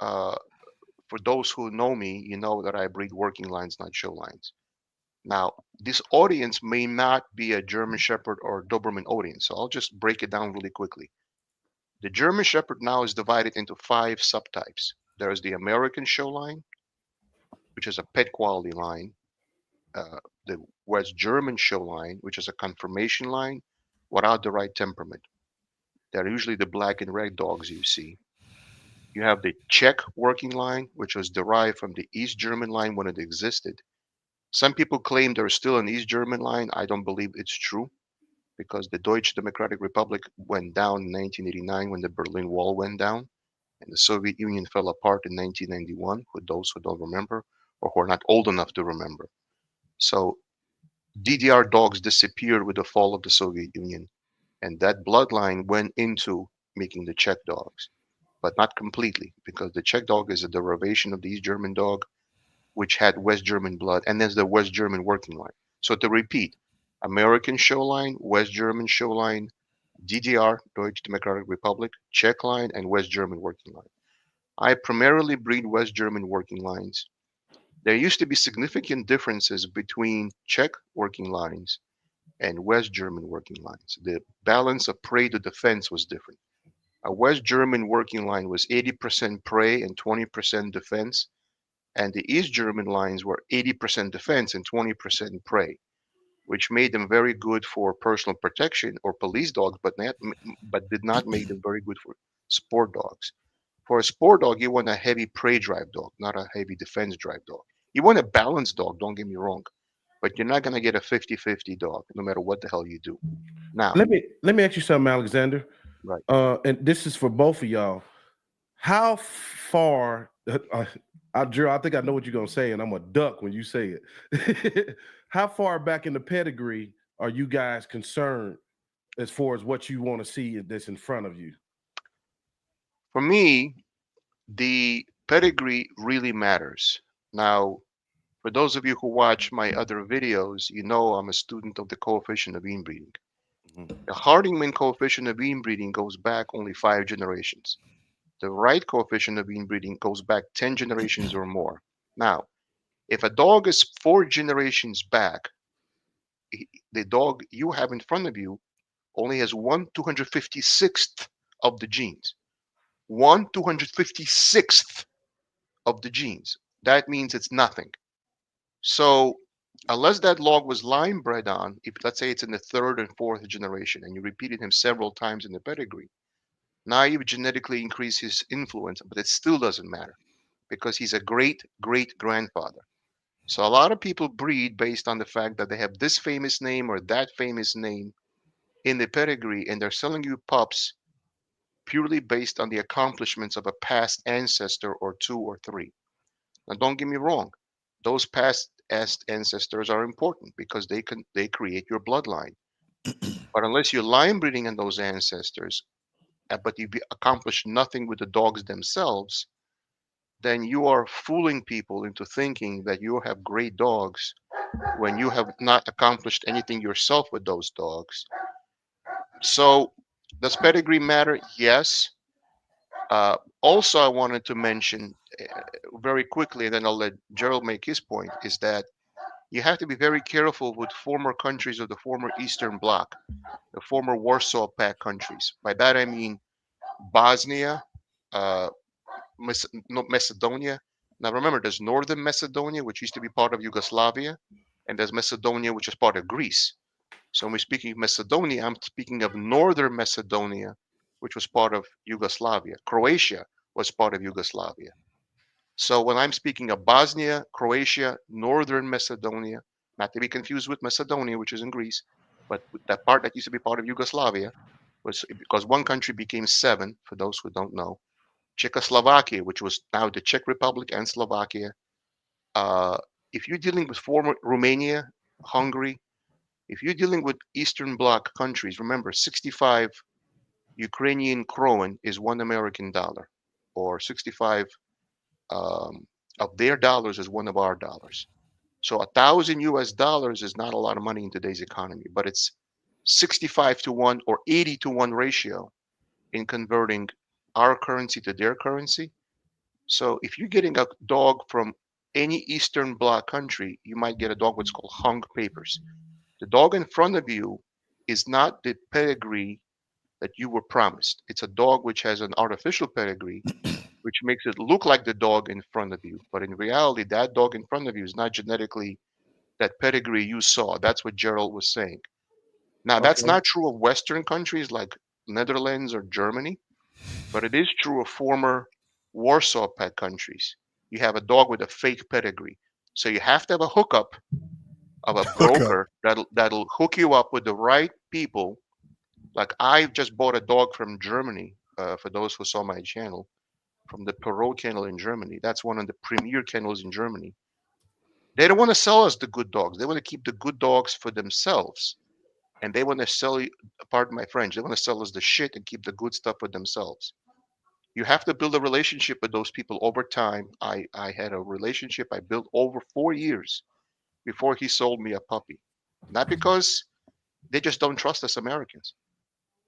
for those who know me, you know that I breed working lines, not show lines. Now, this audience may not be a German Shepherd or Doberman audience, so I'll just break it down really quickly. The German Shepherd now is divided into 5 subtypes. There is the American show line, which is a pet quality line, the West German show line, which is a conformation line without the right temperament. They're usually the black and red dogs you see. You have the Czech working line, which was derived from the East German line when it existed. Some people claim there is still an East German line. I don't believe it's true because the Deutsche Democratic Republic went down in 1989 when the Berlin Wall went down, and the Soviet Union fell apart in 1991, for those who don't remember or who are not old enough to remember. So DDR dogs disappeared with the fall of the Soviet Union, and that bloodline went into making the Czech dogs, but not completely, because the Czech dog is a derivation of the East German dog, which had West German blood, and there's the West German working line. So to repeat, American show line, West German show line, DDR, Deutsche Democratic Republic, Czech line, and West German working line. I primarily breed West German working lines. There used to be significant differences between Czech working lines and West German working lines. The balance of prey to defense was different. A West German working line was 80% prey and 20% defense, and the East German lines were 80% defense and 20% prey, which made them very good for personal protection or police dogs, but did not make them very good for sport dogs. For a sport dog, you want a heavy prey drive dog, not a heavy defense drive dog. You want a balanced dog, don't get me wrong, but you're not going to get a 50-50 dog, no matter what the hell you do. Now, let me ask you something, Alexander. right. And this is for both of y'all. How far? Drew, I think I know what you're gonna say, and I'm gonna duck when you say it. How far back in the pedigree are you guys concerned as far as what you want to see that's in front of you? For me, the pedigree really matters. Now, for those of you who watch my other videos, you know I'm a student of the coefficient of inbreeding. The Hardyman coefficient of inbreeding goes back only 5 generations. The right coefficient of inbreeding goes back 10 generations or more. Now, if a dog is 4 generations back, the dog you have in front of you only has 1/256th of the genes. 1/256th of the genes. That means it's nothing. So unless that dog was line bred on, if let's say it's in the 3rd and 4th generation and you repeated him several times in the pedigree, now you've genetically increased his influence, but it still doesn't matter because he's a great great grandfather. So a lot of people breed based on the fact that they have this famous name or that famous name in the pedigree, and they're selling you pups purely based on the accomplishments of a past ancestor or 2 or 3. Now, don't get me wrong; those past ancestors are important because they create your bloodline. But unless you're line breeding on those ancestors, but you accomplish nothing with the dogs themselves, then you are fooling people into thinking that you have great dogs when you have not accomplished anything yourself with those dogs. So, does pedigree matter? Yes. Also, I wanted to mention very quickly, and then I'll let Gerald make his point, is that you have to be very careful with former countries of the former Eastern Bloc, the former Warsaw Pact countries. By that I mean Bosnia, uh, Macedonia. Now remember, there's Northern Macedonia, which used to be part of Yugoslavia, and there's Macedonia, which is part of Greece. So when we're speaking of Macedonia, I'm speaking of Northern Macedonia, which was part of Yugoslavia. Croatia was part of Yugoslavia. So when I'm speaking of Bosnia, Croatia, Northern Macedonia, not to be confused with Macedonia, which is in Greece, but with that part that used to be part of Yugoslavia, was because one country became 7, for those who don't know. Czechoslovakia, which was now the Czech Republic and Slovakia. If you're dealing with former Romania, Hungary, if you're dealing with Eastern Bloc countries, remember 65 Ukrainian Kronen is $1 American, or 65 of their dollars is one of our dollars. So $1,000 is not a lot of money in today's economy, but it's 65 to 1 or 80 to 1 ratio in converting our currency to their currency. So if you're getting a dog from any Eastern Bloc country, you might get a dog what's called hung papers. The dog in front of you is not the pedigree that you were promised. It's a dog which has an artificial pedigree, which makes it look like the dog in front of you. But in reality, that dog in front of you is not genetically that pedigree you saw. That's what Gerald was saying. Now, that's Okay. not true of Western countries like Netherlands or Germany, but it is true of former Warsaw Pact countries. You have a dog with a fake pedigree. So you have to have a hookup of a Hookup. broker that'll hook you up with the right people. Like I just bought a dog from Germany, for those who saw my channel, from the Perot kennel in Germany. That's one of the premier kennels in Germany. They don't want to sell us the good dogs. They want to keep the good dogs for themselves. And they want to sell, pardon my French, they want to sell us the shit and keep the good stuff for themselves. You have to build a relationship with those people over time. I had a relationship I built over 4 years before he sold me a puppy. Not because they just don't trust us Americans.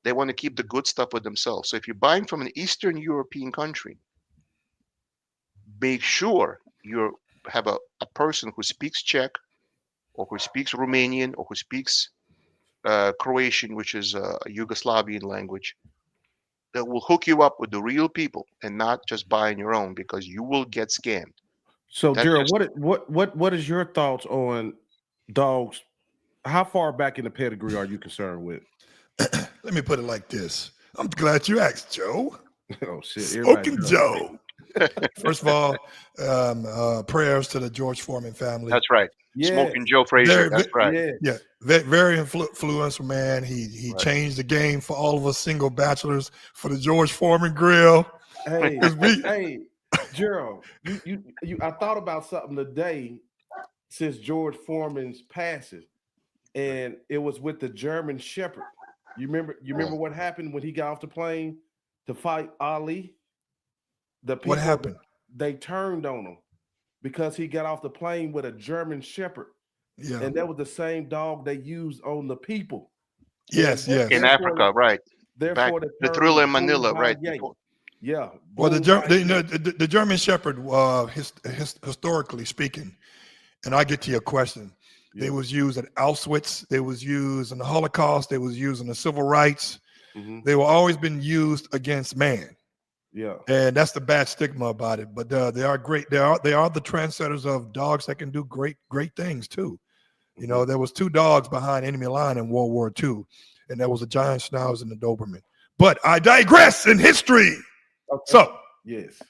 They want to keep the good stuff with themselves. So if you're buying from an Eastern European country, make sure you have a person who speaks Czech or who speaks Romanian or who speaks Croatian, which is a Yugoslavian language, that will hook you up with the real people and not just buying your own, because you will get scammed. So, That's Gerald, just what is your thoughts on dogs? How far back in the pedigree are you concerned with? Let me put it like this. I'm glad you asked, Joe. Oh shit! Smoking Joe. First of all, prayers to the George Foreman family. that's right. Yeah. Smoking Joe Frazier. That's right. Yeah. Yeah, very influential man. He Right. changed the game for all of us single bachelors for the George Foreman grill. Hey, 'Cause we- hey, Gerald, you I thought about something today since George Foreman's passing, and it was with the German Shepherd. You remember what happened when he got off the plane to fight Ali? The people, What happened? They turned on him because he got off the plane with a German Shepherd, Yeah. and that was the same dog they used on the people. Yes, And yes. In therefore- Africa, right. Back Therefore, the Thriller in Manila, right. Yeah. Well, the German Shepherd, historically speaking, and I get to your question, Yeah. they was used at Auschwitz, they was used in the Holocaust, they was used in the civil rights. Mhm. They were always been used against man, Yeah. and that's the bad stigma about it. But they are great. They are the trendsetters of dogs that can do great things too. You know, there was 2 dogs behind enemy line in World War II, and that was a giant Schnauzer and the Doberman. But I digress in history. Okay. So, Yes.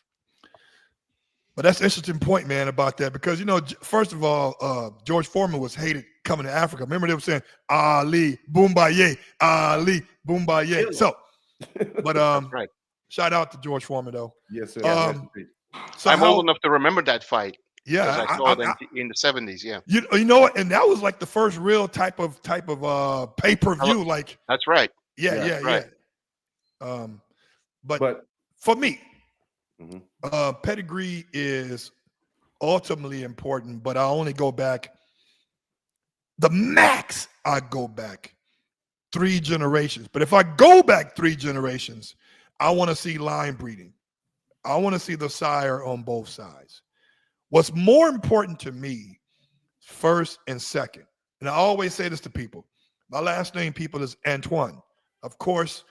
but that's an interesting point, man, about that, because, you know, first of all, George Foreman was hated coming to Africa. Remember they were saying, Ali, Boombaye, Ali, Boombaye. So, but right. shout out to George Foreman, though. Yes, sir. So I'm old enough to remember that fight. Yeah, Because I saw it in the 70s. Yeah. You know what? And that was like the first real type of pay-per-view. Like, That's right. yeah. right. But for me, Mhm. Pedigree is ultimately important, but I only go back the max. I go back 3 generations. But if I go back 3 generations, I want to see line breeding. I want to see the sire on both sides. What's more important to me, first and second, and I always say this to people, my last name, people, is Antoine. Of course,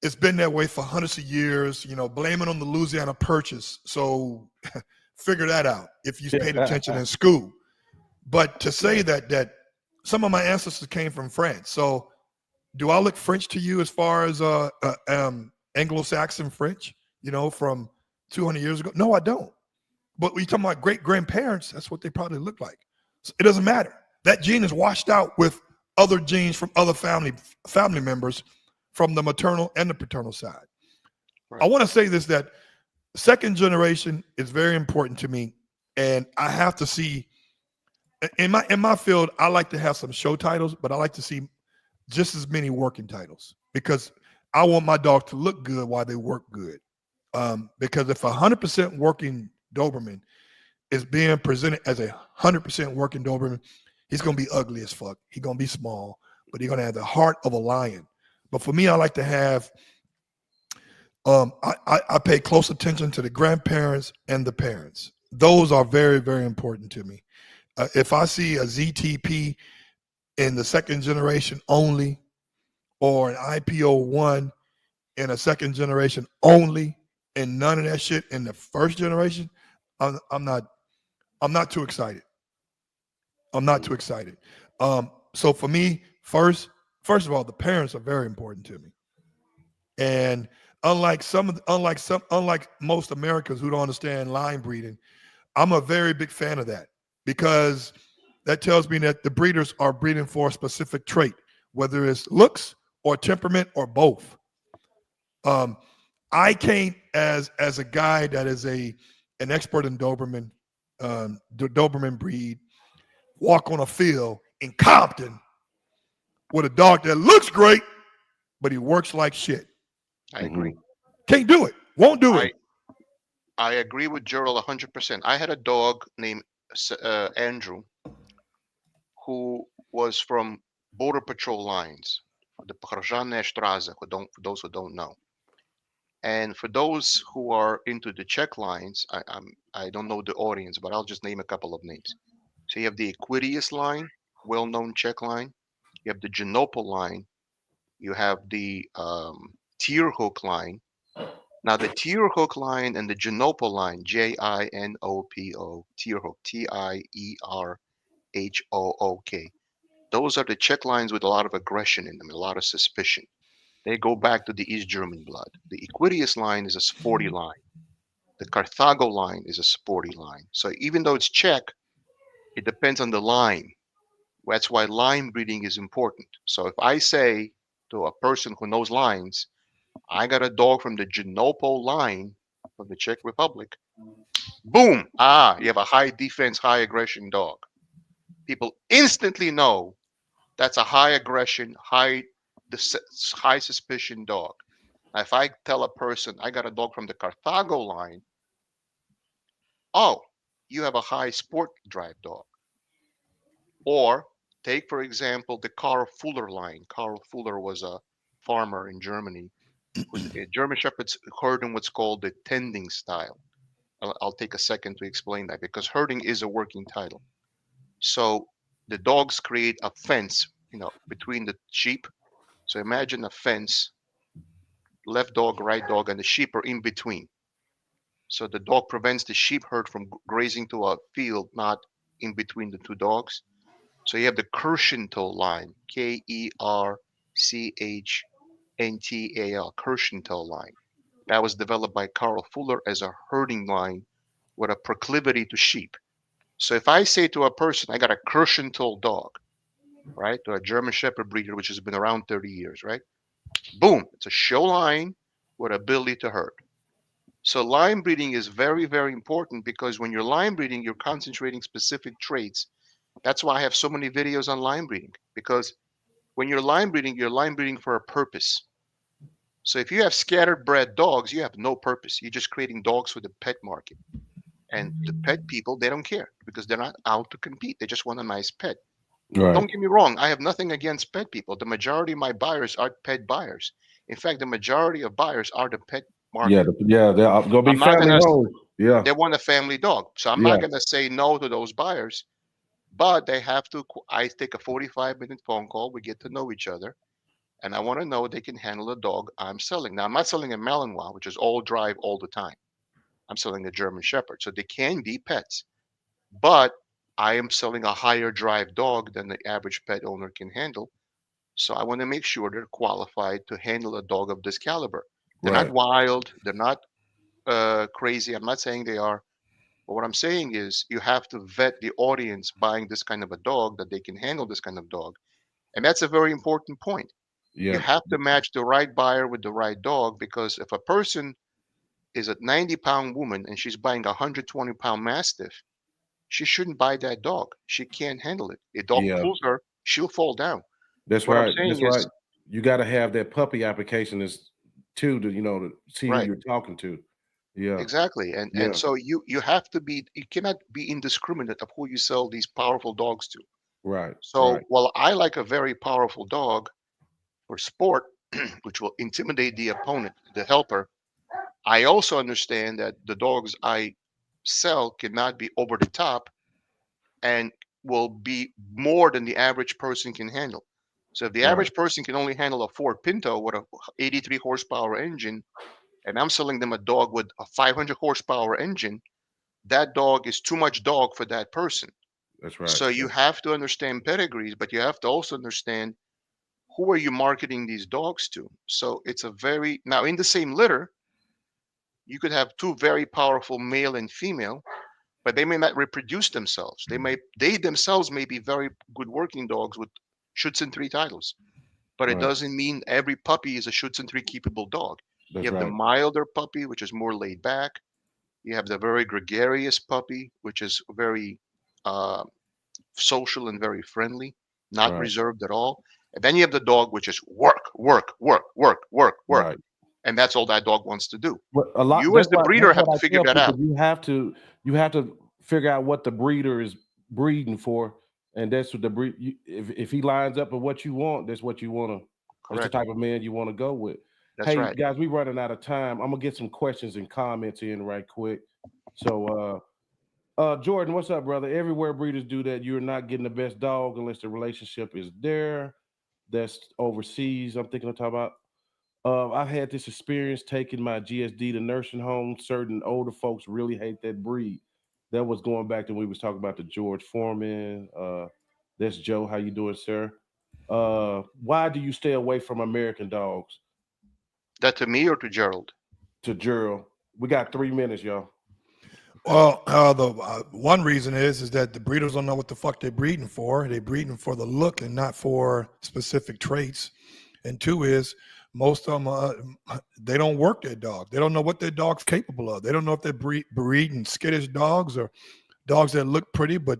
it's been that way for hundreds of years, you know, blame it on the Louisiana Purchase. So figure that out if you paid attention in school. But to say that some of my ancestors came from France. So do I look French to you as far as Anglo-Saxon French, you know, from 200 years ago? No, I don't. But when you talking about great grandparents, that's what they probably look like. So it doesn't matter. That gene is washed out with other genes from other family members from the maternal and the paternal side. Right. I want to say this, that second generation is very important to me, and I have to see in my field. I like to have some show titles, but I like to see just as many working titles because I want my dog to look good while they work good. Because if 100% working Doberman is being presented as 100% working Doberman, he's gonna be ugly as fuck. He's gonna be small, but he's gonna have the heart of a lion. But for me, I like to have. I pay close attention to the grandparents and the parents. Those are very, very important to me. If I see a ZTP in the second generation only, or an IPO1 in a second generation only, and none of that shit in the first generation, I'm not too excited. I'm not too excited. So for me, first of all, the parents are very important to me. And unlike most Americans who don't understand line breeding, I'm a very big fan of that because that tells me that the breeders are breeding for a specific trait, whether it's looks or temperament or both. I can't, as a guy that is an expert in Doberman, the Doberman breed, walk on a field in Compton with a dog that looks great, but he works like shit. I agree. Can't do it. Won't do it. I agree with Gerald 100%. I had a dog named Andrew who was from Border Patrol lines, the Pograniczne Straße, for those who don't know. And for those who are into the Czech lines, I don't know the audience, but I'll just name a couple of names. So you have the Equidius line, well-known Czech line. You have the Genopo line. You have the Tierhoek line. Now the Tierhoek line and the Genopo line, Jinopo, Tierhoek, Tierhook, those are the Czech lines with a lot of aggression in them, a lot of suspicion. They go back to the East German blood. The Equidius line is a sporty line. The Carthago line is a sporty line. So even though it's Czech, it depends on the line. That's why line breeding is important. So if I say to a person who knows lines, I got a dog from the Genopo line from the Czech Republic, boom, you have a high defense, high aggression dog. People instantly know that's a high aggression, high suspicion dog. Now, if I tell a person I got a dog from the Carthago line, oh, you have a high sport drive dog. Or take, for example, the Karl Fuller line. Karl Fuller was a farmer in Germany. German Shepherds herd in what's called the tending style. I'll take a second to explain that because herding is a working title. So the dogs create a fence, between the sheep. So imagine a fence, left dog, right dog, and the sheep are in between. So the dog prevents the sheep herd from grazing to a field, not in between the two dogs. So you have the Kirschenthal line, Kerchntal, Kirschenthal line. That was developed by Karl Fuller as a herding line with a proclivity to sheep. So if I say to a person, I got a Kirschenthal dog, right, to a German Shepherd breeder, which has been around 30 years, right? Boom, it's a show line with ability to herd. So line breeding is very, very important because when you're line breeding, you're concentrating specific traits. That's why I have so many videos on line breeding, because when you're line breeding for a purpose. So if you have scattered bred dogs, you have no purpose. You're just creating dogs for the pet market. And the pet people, they don't care because they're not out to compete. They just want a nice pet. Right. Don't get me wrong. I have nothing against pet people. The majority of my buyers are pet buyers. In fact, the majority of buyers are the pet market. Yeah, they're gonna be I'm not family gonna. homes. Yeah, They want a family dog, so I'm yeah, not gonna say no to those buyers. But they have to. I take a 45-minute phone call. We get to know each other, and I want to know they can handle the dog I'm selling. Now, I'm not selling a Malinois, which is all drive all the time. I'm selling a German Shepherd, so they can be pets. But I am selling a higher drive dog than the average pet owner can handle. So I want to make sure they're qualified to handle a dog of this caliber. They're not right. wild. They're not crazy. I'm not saying they are. But what I'm saying is you have to vet the audience buying this kind of a dog that they can handle this kind of dog. And that's a very important point. You Yeah. have to match the right buyer with the right dog, because if a person is a 90-pound woman and she's buying a 120-pound Mastiff, she shouldn't buy that dog. She can't handle it. A dog Yeah. pulls her, she'll fall down. That's What I'm right. saying That's right. is, You got to have that puppy application is too to to see who right, you're talking to. Yeah. exactly. And Yeah. so you have to be, you cannot be indiscriminate of who you sell these powerful dogs to. Right. So Right. while I like a very powerful dog for sport, which will intimidate the opponent, the helper, I also understand that the dogs I sell cannot be over the top and will be more than the average person can handle. So if the Right. average person can only handle a Ford Pinto with a 83 horsepower engine, and I'm selling them a dog with a 500 horsepower engine, that dog is too much dog for that person. That's right. So you have to understand pedigrees, but you have to also understand who are you marketing these dogs to. So it's a very, now in the same litter, you could have two very powerful male and female, but they may not reproduce themselves. They themselves may be very good working dogs with Schutzhund 3 titles, but it Right. doesn't mean every puppy is a Schutzhund 3 keepable dog. You That's have the right. milder puppy, which is more laid back. You have the very gregarious puppy, which is very uh, social and very friendly, not Right. reserved at all. And then you have the dog, which is work, work, work, work, work, work, Right. and that's all that dog wants to do. But a lot. You, as the breeder, That's have what to I figure tell that people. out. You have to figure out what the breeder is breeding for, and that's what the breed. If he lines up with what you want, that's what you want to. That's the Correct. type of man you want to go with. That's Hey right. guys, we running out of time. I'm gonna get some questions and comments in right quick. So Jordan, what's up, brother? Everywhere breeders do that, you're not getting the best dog unless the relationship is there. That's overseas. I'm thinking of talking about. I've had this experience taking my GSD to nursing homes. Certain older folks really hate that breed. That was going back to when we was talking about the George Foreman. That's Joe. How you doing, sir? Why do you stay away from American dogs? That to me or to Gerald? To Gerald. We got 3 minutes, y'all. Well, the one reason is that the breeders don't know what the fuck they're breeding for. They're breeding for the look and not for specific traits. And two is most of them they don't work their dog. They don't know what their dog's capable of. They don't know if they're breeding skittish dogs or dogs that look pretty but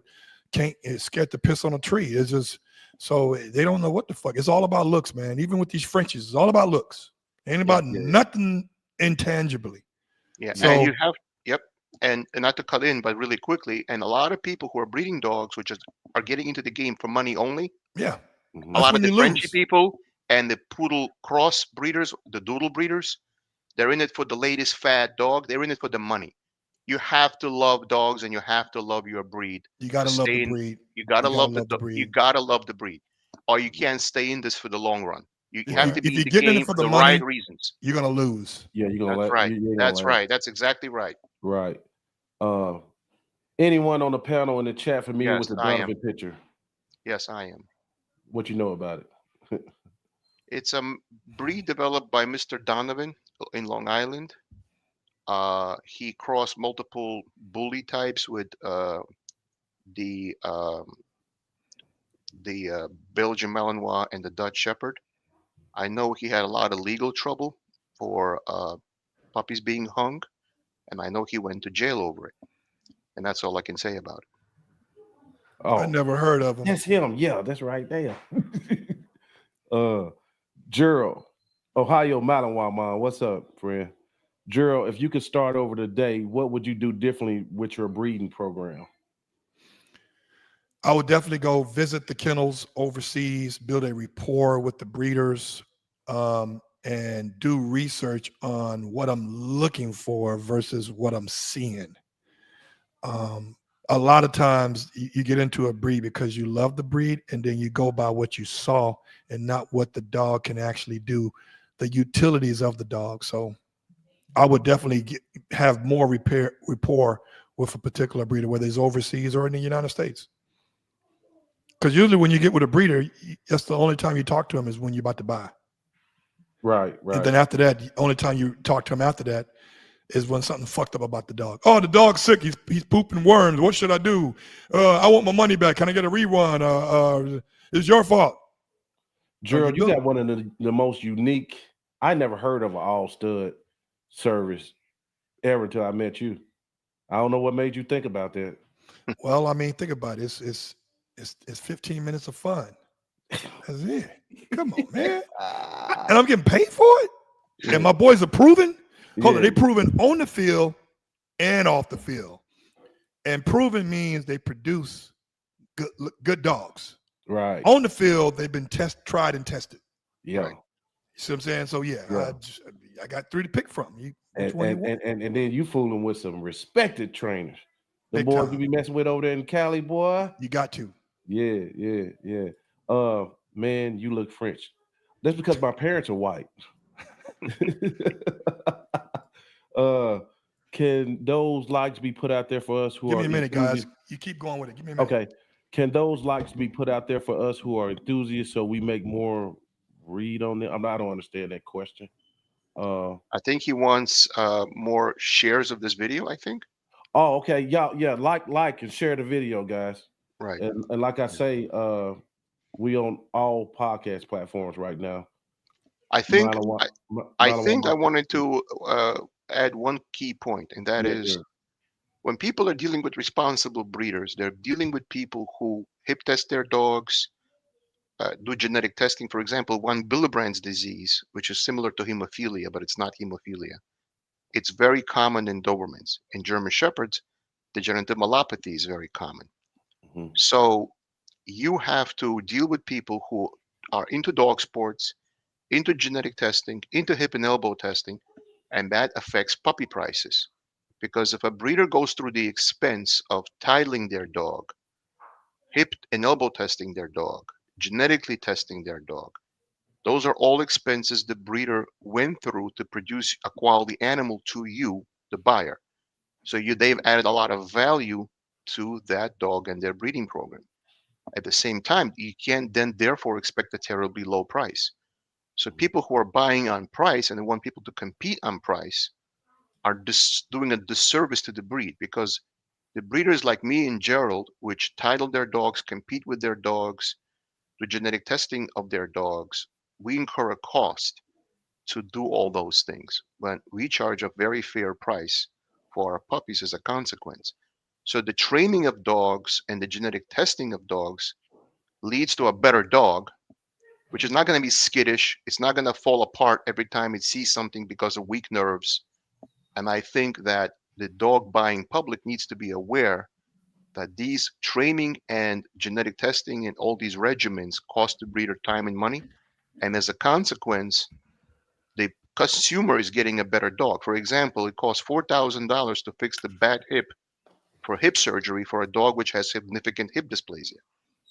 can't scared to piss on a tree. It's just so they don't know what the fuck. It's all about looks, man. Even with these Frenchies, it's all about looks. Ain't about nothing intangibly. Yeah, So and you have, yep, and not to cut in, but really quickly, and a lot of people who are breeding dogs, which is are getting into the game for money only. yeah, A that's lot of when the you Frenchy lose. people and the poodle cross breeders, the doodle breeders, they're in it for the latest fad dog. They're in it for the money. You have to love dogs and you have to love your breed You to gotta love the stay in. breed. You gotta You gotta love love the you breed. gotta love the breed, or you can't stay in this for the long run. You If have you to if be in you're the getting in game it for for the the right money, reasons. you're gonna lose. Yeah, you're gonna That's right. you ain't gonna That's last. right. That's exactly right. Right. Uh, anyone on the panel in the chat familiar Yes, with the I am. Donovan picture? Yes, I am. What you know about it? It's a breed developed by Mr. Donovan in Long Island. He crossed multiple bully types with the um, the Belgian Malinois and the Dutch Shepherd. I know he had a lot of legal trouble for puppies being hung, and I know he went to jail over it. And that's all I can say about it. I Oh, never heard of them. that's him. Yeah, that's right there. Gerald, Ohio Malinois, man. What's up, friend? Gerald, if you could start over today, what would you do differently with your breeding program? I would definitely go visit the kennels overseas, build a rapport with the breeders, and do research on what I'm looking for versus what I'm seeing. A lot of times you get into a breed because you love the breed and then you go by what you saw and not what the dog can actually do, the utilities of the dog. So I would definitely have more rapport with a particular breeder, whether it's overseas or in the United States. Because usually when you get with a breeder, that's the only time you talk to him is when you're about to buy. Right. And then after that, the only time you talk to him after that is when something fucked up about the dog. Oh, the dog's sick. He's pooping worms. What should I do? I want my money back. Can I get a rerun? It's your fault. Gerald, you got one of the most unique. I never heard of an all stud service ever until I met you. I don't know what made you think about that. Well, I mean, think about it. It's 15 minutes of fun. That's it. Come on, man. And I'm getting paid for it. And my boys are proven. Hold on, they proven on the field and off the field. And proven means they produce good dogs. Right. On the field, they've been tried and tested. Yeah. Right. You see what I'm saying? So yeah. I got 3 to pick from. And then you fooling with some respected trainers. The Big boys time. you be messing with over there in Cali, boy. You got to. Yeah. Man, you look French. That's because my parents are white. Can those likes be put out there for us who Give are me a minute, enthusiasts? guys. You keep going with it. Give me a minute. Okay. Can those likes be put out there for us who are enthusiasts so we make more read on them? I don't understand that question. I think he wants more shares of this video, I think. Oh, okay. Yeah, like and share the video, guys. Right. And like I say, we on all podcast platforms right now. I think I wanted to add one key point, and that is when people are dealing with responsible breeders, they're dealing with people who hip test their dogs, do genetic testing. For example, one Doberman's disease, which is similar to hemophilia, but it's not hemophilia. It's very common in Dobermans. In German Shepherds, degenerative myelopathy is very common. Mm-hmm. So you have to deal with people who are into dog sports, into genetic testing, into hip and elbow testing, and that affects puppy prices. Because if a breeder goes through the expense of titling their dog, hip and elbow testing their dog, genetically testing their dog, those are all expenses the breeder went through to produce a quality animal to you, the buyer. So they've added a lot of value to that dog and their breeding program. At the same time, you can't then therefore expect a terribly low price. So people who are buying on price and they want people to compete on price are doing a disservice to the breed, because the breeders like me and Gerald, which title their dogs, compete with their dogs, do genetic testing of their dogs, we incur a cost to do all those things, but we charge a very fair price for our puppies as a consequence. So the training of dogs and the genetic testing of dogs leads to a better dog, which is not going to be skittish. It's not going to fall apart every time it sees something because of weak nerves. And I think that the dog buying public needs to be aware that these training and genetic testing and all these regimens cost the breeder time and money. And as a consequence, the consumer is getting a better dog. For example, it costs $4,000 to fix the bad hip for hip surgery for a dog which has significant hip dysplasia.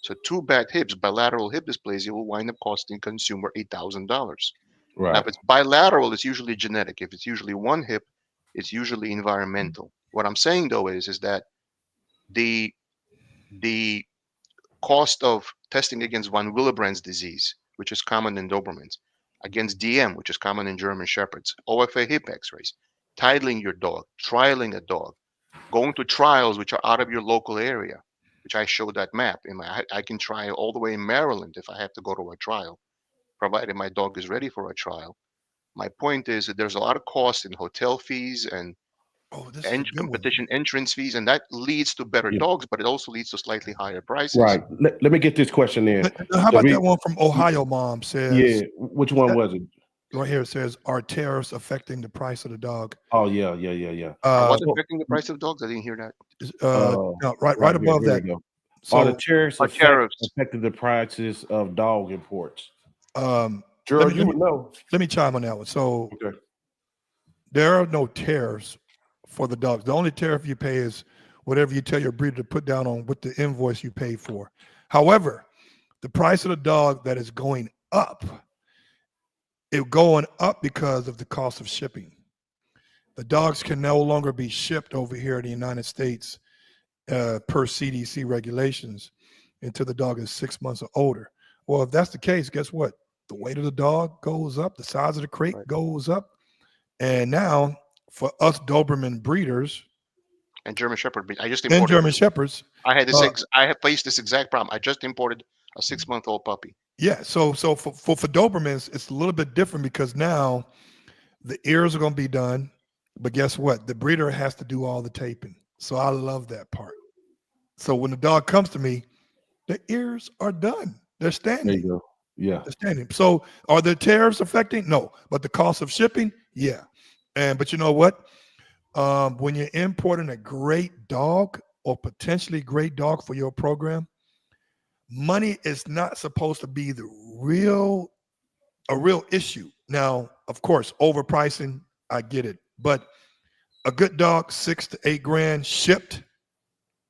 So 2 bad hips, bilateral hip dysplasia, will wind up costing consumer $8,000. Right. Now, if it's bilateral, it's usually genetic. If it's usually one hip, it's usually environmental. What I'm saying though is that the cost of testing against von Willebrand's disease, which is common in Dobermans, against DM, which is common in German Shepherds, OFA hip x-rays, titling your dog, trialing a dog, going to trials which are out of your local area, which I showed that map. I can try all the way in Maryland if I have to go to a trial, provided my dog is ready for a trial. My point is that there's a lot of cost in hotel fees and competition entrance fees, and that leads to better dogs, but it also leads to slightly higher prices. Right. Let me get this question in. How about that one from Ohio mom says? Yeah. Which one was it? Right here it says, are tariffs affecting the price of the dog? Oh, yeah. What's affecting the price of dogs? I didn't hear that. No, right above that. So, the tariffs affected the prices of dog imports. Gerald, you would know. Let me chime on that one. So there are no tariffs for the dogs. The only tariff you pay is whatever you tell your breeder to put down on with the invoice you pay for. However, the price of the dog that is going up, it's going up because of the cost of shipping. The dogs can no longer be shipped over here in the United States per CDC regulations until the dog is 6 months or older. Well, if that's the case, guess what? The weight of the dog goes up, the size of the crate goes up, and now for us Doberman breeders And German Shepherd breed. I just and imported. German Shepherds. I had this. I have faced this exact problem. I just imported a 6-month-old puppy. Yeah, so for Dobermans, it's a little bit different because now the ears are going to be done, but guess what? The breeder has to do all the taping. So I love that part. So when the dog comes to me, the ears are done. They're standing. There you go. Yeah. They're standing. So are the tariffs affecting? No, but the cost of shipping, yeah. But you know what? When you're importing a great dog or potentially great dog for your program, money is not supposed to be a real issue. Now, of course, overpricing, I get it, but a good dog, $6 to $8 shipped,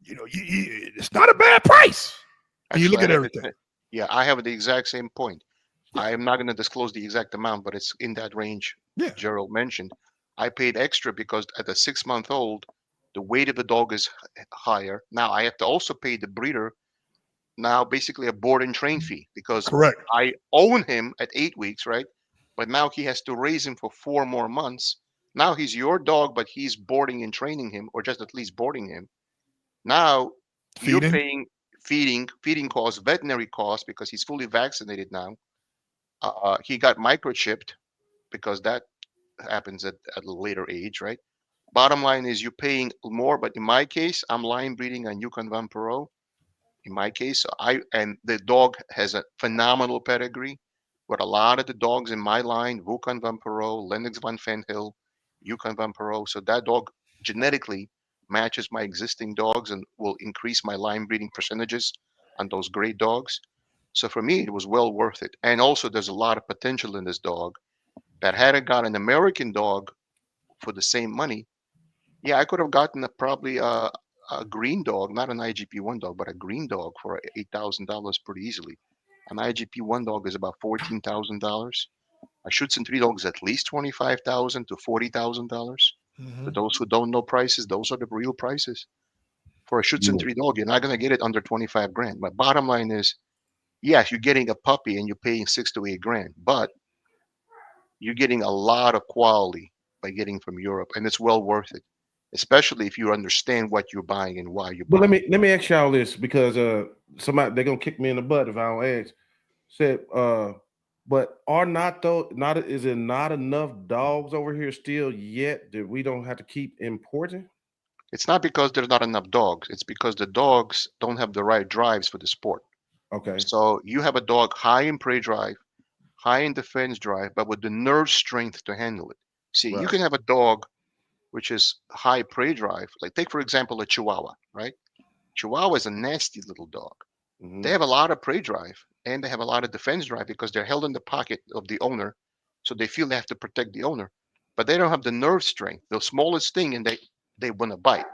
it's not a bad price. And you look at everything. Yeah, I have the exact same point. Yeah. I am not going to disclose the exact amount, but it's in that range. Yeah. Gerald mentioned. I paid extra because at a 6-month-old, the weight of the dog is higher. Now I have to also pay the breeder now basically a board and train fee because correct. I own him at 8 weeks, right? But now he has to raise him for 4 more months. Now he's your dog, but he's boarding and training him, or just at least boarding him. Now you're paying feeding costs, veterinary costs because he's fully vaccinated now. He got microchipped because that happens at a later age, right? Bottom line is you're paying more, but in my case, I'm line breeding on Yukon Van Perot. In my case, and the dog has a phenomenal pedigree. But a lot of the dogs in my line, Yukon Van Perot, Lennox Van Fenhill, Yukon Van Perot, so that dog genetically matches my existing dogs and will increase my line breeding percentages on those great dogs. So for me, it was well worth it. And also, there's a lot of potential in this dog that had I got an American dog for the same money, yeah, I could have gotten probably a green dog, not an IGP-1 dog, but a green dog for $8,000 pretty easily. An IGP-1 dog is about $14,000. A Schutzhund dog is at least $25,000 to $40,000. For those who don't know prices, those are the real prices. For a Schutzhund dog, you're not going to get it under 25 grand. But bottom line is, yes, you're getting a puppy and you're paying $6 to $8 grand, but you're getting a lot of quality by getting from Europe, and it's well worth it, especially if you understand what you're buying and why you're buying. But let me ask y'all this, because somebody, they're gonna kick me in the butt if I don't ask. Said, but is it not enough dogs over here still yet that we don't have to keep importing? It's not because there's not enough dogs. It's because the dogs don't have the right drives for the sport. Okay. So you have a dog high in prey drive, high in defense drive, but with the nerve strength to handle it. See, you can have a dog which is high prey drive. Like take, for example, a Chihuahua, right? Chihuahua is a nasty little dog. They have a lot of prey drive and they have a lot of defense drive because they're held in the pocket of the owner. So they feel they have to protect the owner, but they don't have the nerve strength, the smallest thing, and they want to bite.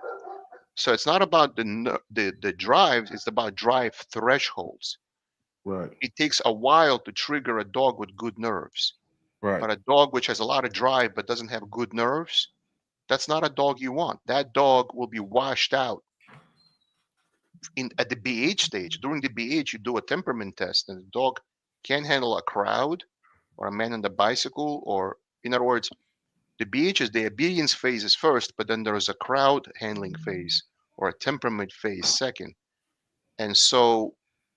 So it's not about the drives, it's about drive thresholds. Right. It takes a while to trigger a dog with good nerves. Right. But a dog which has a lot of drive but doesn't have good nerves, that's not a dog you want. That dog will be washed out at the BH stage. During the BH, you do a temperament test, and the dog can't handle a crowd or a man on the bicycle, or in other words, the BH is the obedience phase is first, but then there is a crowd handling phase or a temperament phase second. And so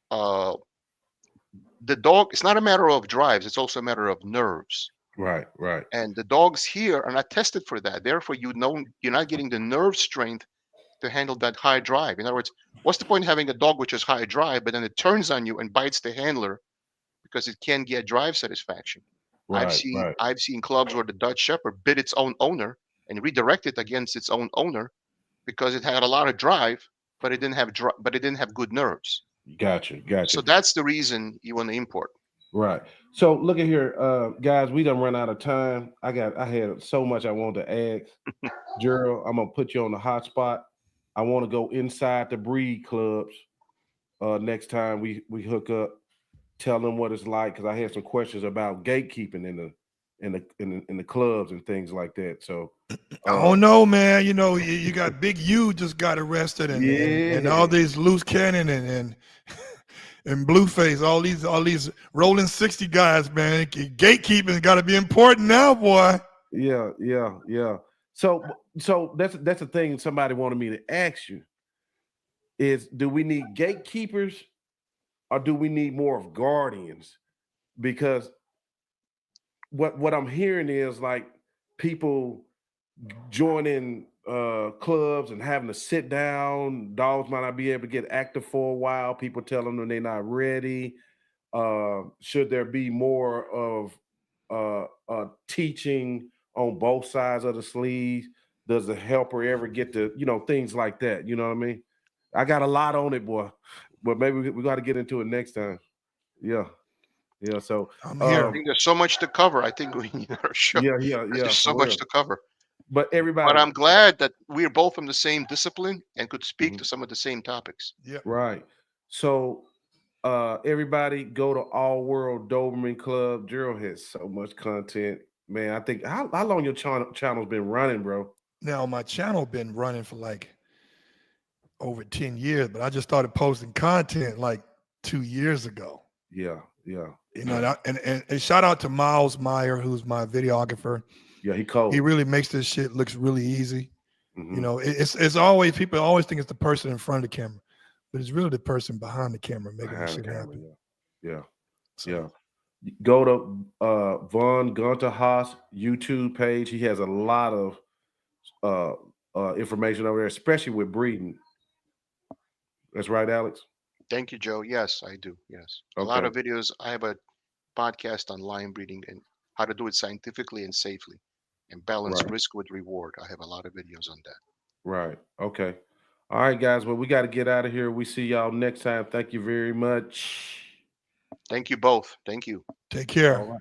the dog, it's not a matter of drives, it's also a matter of nerves. Right, right. And the dogs here are not tested for that. Therefore, you're not getting the nerve strength to handle that high drive. In other words, what's the point of having a dog which is high drive, but then it turns on you and bites the handler because it can't get drive satisfaction? Right, I've seen clubs where the Dutch Shepherd bit its own owner and redirected against its own owner because it had a lot of drive, but it didn't have good nerves. Gotcha. So that's the reason you want to import. Right. So look at here, guys, we done run out of time. I had so much I wanted to ask. Gerald, I'm gonna put you on the hot spot. I want to go inside the breed clubs next time we hook up. Tell them what it's like, because I had some questions about gatekeeping in the clubs and things like that. So I don't know, man. You got Big U just got arrested, and all these loose cannon and Blueface, all these rolling 60 guys, man. Gatekeeping's got to be important now, boy. Yeah. So that's the thing somebody wanted me to ask you is, do we need gatekeepers or do we need more of guardians? Because what I'm hearing is like people joining clubs and having to sit down. Dogs might not be able to get active for a while. People tell them they're not ready. Should there be more of teaching on both sides of the sleeve? Does the helper ever get to, things like that? You know what I mean? I got a lot on it, boy, but maybe we got to get into it next time. Yeah. Yeah. So I'm here. I think there's so much to cover. I think we need our show. yeah, There's so for much real. to cover. But But everybody, I'm glad that we're both from the same discipline and could speak Mhm. to some of the same topics. Yeah. right. So everybody go to All World Doberman Club. Gerald has so much content. Man, I think how long your channel's been running, bro? Now my channel been running for like over 10 years, but I just started posting content like 2 years ago. Yeah. You know, and shout out to Miles Meyer, who's my videographer. Yeah, he cold. He really makes this shit looks really easy. Mhm. You know, it's always, people always think it's the person in front of the camera, but it's really the person behind the camera making Behind this the shit camera, happen. Yeah. So, Yeah. Go to Von Gunter Haas YouTube page. He has a lot of information over there, especially with breeding. That's right, Alex. Thank you, Joe. Yes, I do. Yes. A lot Okay. of videos. I have a podcast on lion breeding and how to do it scientifically and safely and balance Right. risk with reward. I have a lot of videos on that. Right. Okay. All right, guys. Well, we got to get out of here. We see y'all next time. Thank you very much. Thank you both. Thank you. take care. All right.